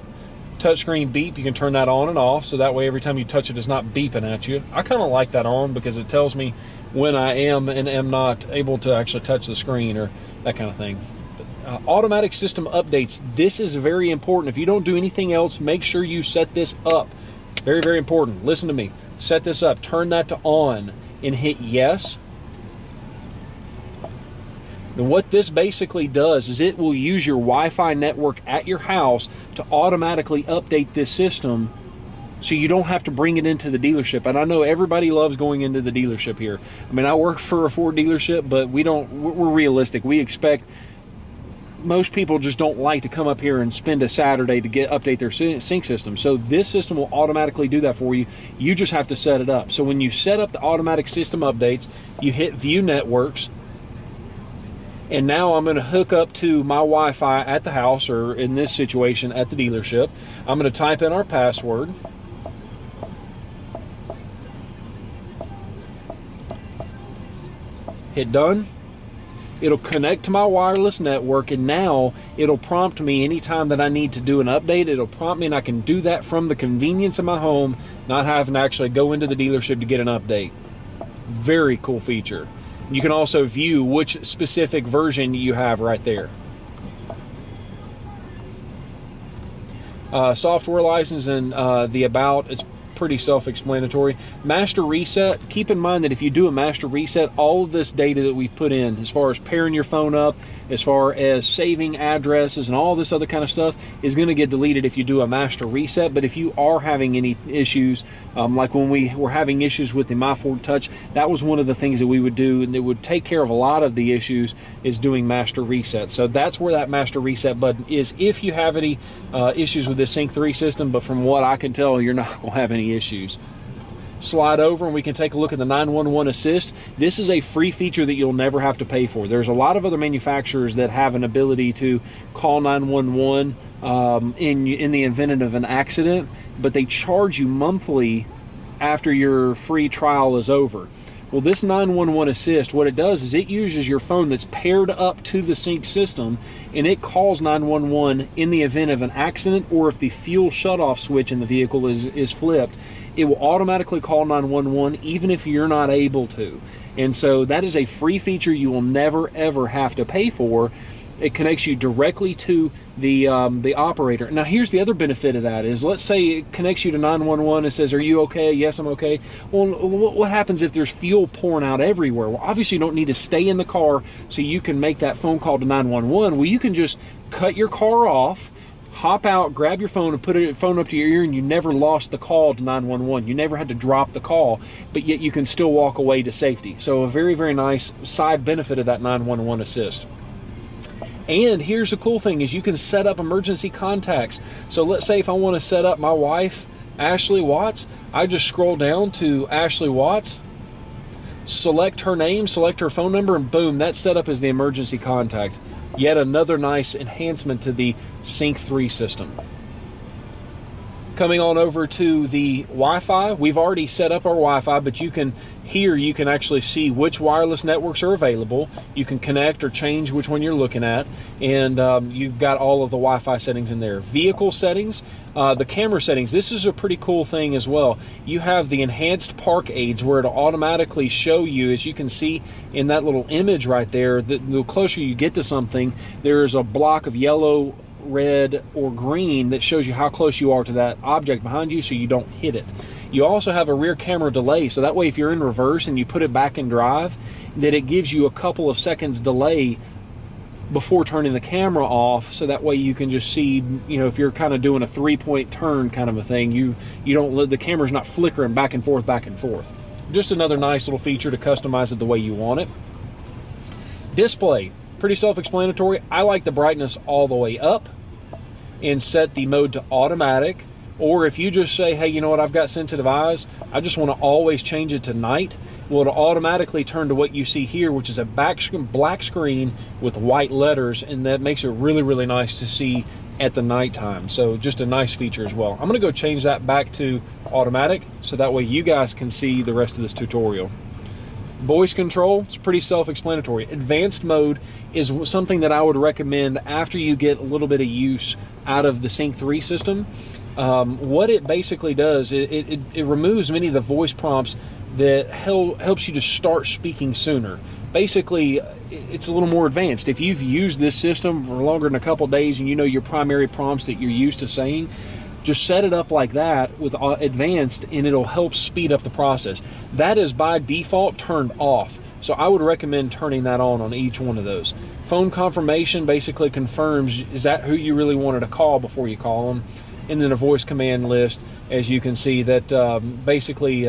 Touchscreen beep, you can turn that on and off, so that way every time you touch it, it's not beeping at you. I kind of like that on because it tells me when I am and am not able to actually touch the screen or that kind of thing. But, automatic system updates, this is very important. If you don't do anything else, make sure you set this up. Very, very important. Listen to me. Set this up. Turn that to on. and hit yes. Then what this basically does is it will use your Wi-Fi network at your house to automatically update this system, so you don't have to bring it into the dealership. And I know everybody loves going into the dealership here. I mean, I work for a Ford dealership, but we're realistic. We expect, most people just don't like to come up here and spend a Saturday to update their sync system. So this system will automatically do that for you. You just have to set it up. So when you set up the automatic system updates, you hit view networks. And now I'm going to hook up to my Wi-Fi at the house, or in this situation at the dealership. I'm going to type in our password. Hit done. It'll connect to my wireless network, and now it'll prompt me anytime that I need to do an update. It'll prompt me, and I can do that from the convenience of my home, not having to actually go into the dealership to get an update. Very cool feature. You can also view which specific version you have right there. Software license and the about, it's pretty self-explanatory. Master reset, keep in mind that if you do a master reset, all of this data that we put in, as far as pairing your phone up, as far as saving addresses and all this other kind of stuff, is going to get deleted if you do a master reset. But if you are having any issues, like when we were having issues with the My Ford Touch, that was one of the things that we would do, and it would take care of a lot of the issues, is doing master reset. So that's where that master reset button is if you have any issues with this Sync 3 system. But from what I can tell, you're not going to have any issues. Slide over and we can take a look at the 911 Assist. This is a free feature that you'll never have to pay for. There's a lot of other manufacturers that have an ability to call 911 in the event of an accident, but they charge you monthly after your free trial is over. Well, this 911 Assist, what it does is it uses your phone that's paired up to the sync system, and it calls 911 in the event of an accident, or if the fuel shutoff switch in the vehicle is flipped. It will automatically call 911 even if you're not able to. And so that is a free feature you will never ever have to pay for. It connects you directly to the operator. Now, here's the other benefit of that is, let's say it connects you to 911 and says, "Are you okay?" "Yes, I'm okay." Well, what happens if there's fuel pouring out everywhere? Well, obviously you don't need to stay in the car so you can make that phone call to 911. Well, you can just cut your car off, hop out, grab your phone, and put your phone up to your ear, and you never lost the call to 911. You never had to drop the call, but yet you can still walk away to safety. So a very, very nice side benefit of that 911 Assist. And here's the cool thing is you can set up emergency contacts. So let's say if I want to set up my wife, Ashley Watts, I just scroll down to Ashley Watts, select her name, select her phone number, and boom, that's set up as the emergency contact. Yet another nice enhancement to the Sync 3 system. Coming on over to the Wi-Fi, we've already set up our Wi-Fi, but you can actually see which wireless networks are available. You can connect or change which one you're looking at, and you've got all of the Wi-Fi settings in there. Vehicle settings, the camera settings, this is a pretty cool thing as well. You have the enhanced park aids where it'll automatically show you, as you can see in that little image right there, the closer you get to something, there's a block of yellow, red, or green that shows you how close you are to that object behind you so you don't hit it. You also have a rear camera delay, so that way if you're in reverse and you put it back in drive, that it gives you a couple of seconds delay before turning the camera off, so that way you can just see, you know, if you're kind of doing a 3-point turn kind of a thing, you don't let the camera's not flickering back and forth. Just another nice little feature to customize it the way you want it. Display, pretty self-explanatory. I like the brightness all the way up and set the mode to automatic. Or if you just say, hey, you know what, I've got sensitive eyes, I just want to always change it to night, well, it'll automatically turn to what you see here, which is a black screen with white letters, and that makes it really, really nice to see at the nighttime. So just a nice feature as well. I'm going to go change that back to automatic so that way you guys can see the rest of this tutorial. Voice control, it's pretty self-explanatory. Advanced mode is something that I would recommend after you get a little bit of use out of the Sync 3 system. What it basically does, it removes many of the voice prompts that helps you to start speaking sooner. Basically, it's a little more advanced. If you've used this system for longer than a couple days and you know your primary prompts that you're used to saying, Just set it up like that with advanced, and it'll help speed up the process. That is by default turned off. So I would recommend turning that on each one of those. Phone confirmation basically confirms, is that who you really wanted to call before you call them? And then a voice command list, as you can see, that basically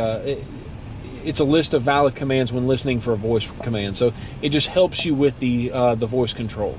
it's a list of valid commands when listening for a voice command. So it just helps you with the voice control.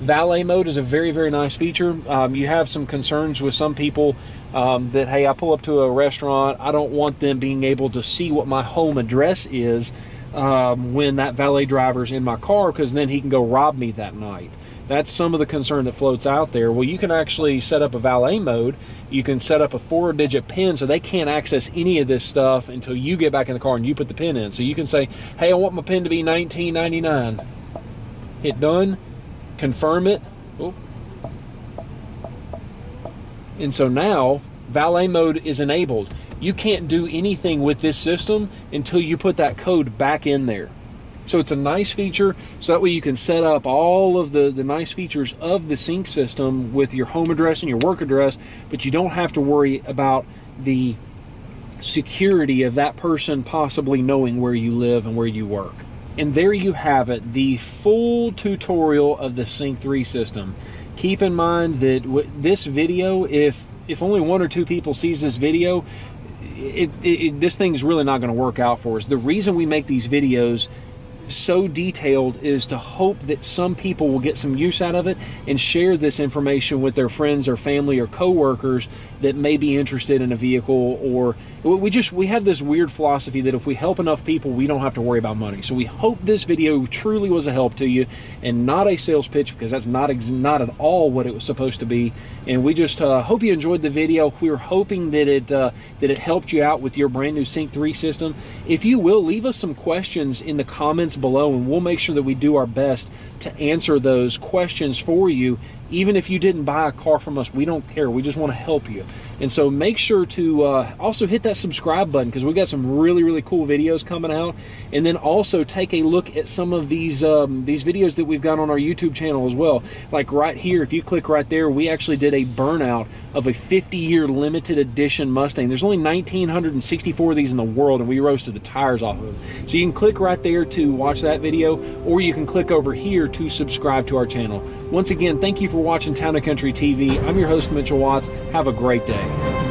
Valet mode is a very, very nice feature. You have some concerns with some people that, hey, I pull up to a restaurant, I don't want them being able to see what my home address is when that valet driver's in my car, because then he can go rob me that night. That's some of the concern that floats out there. Well, you can actually set up a valet mode. You can set up a 4-digit PIN so they can't access any of this stuff until you get back in the car and you put the PIN in. So you can say, hey, I want my PIN to be 1999. Hit done. Confirm it. Oh. And so now valet mode is enabled. You can't do anything with this system until you put that code back in there. So it's a nice feature, so that way you can set up all of the nice features of the sync system with your home address and your work address, but you don't have to worry about the security of that person possibly knowing where you live and where you work. And there you have it, the full tutorial of the Sync 3 system. Keep in mind that this video, if only 1 or 2 people sees this video, this thing's really not going to work out for us. The reason we make these videos so detailed is to hope that some people will get some use out of it and share this information with their friends or family or coworkers that may be interested in a vehicle. Or we have this weird philosophy that if we help enough people, we don't have to worry about money. So we hope this video truly was a help to you and not a sales pitch, because that's not at all what it was supposed to be. And we just hope you enjoyed the video. We're hoping that it helped you out with your brand new Sync 3 system. If you will, leave us some questions in the comments below, and we'll make sure that we do our best to answer those questions for you. Even if you didn't buy a car from us, we don't care. We just want to help you. And so make sure to also hit that subscribe button, because we got some really, really cool videos coming out. And then also take a look at some of these videos that we've got on our YouTube channel as well. Like right here, if you click right there, we actually did a burnout of a 50-year limited edition Mustang. There's only 1,964 of these in the world, and we roasted the tires off of them. So you can click right there to watch that video, or you can click over here to subscribe to our channel. Once again, thank you for watching Town & Country TV. I'm your host, Mitchell Watts. Have a great day.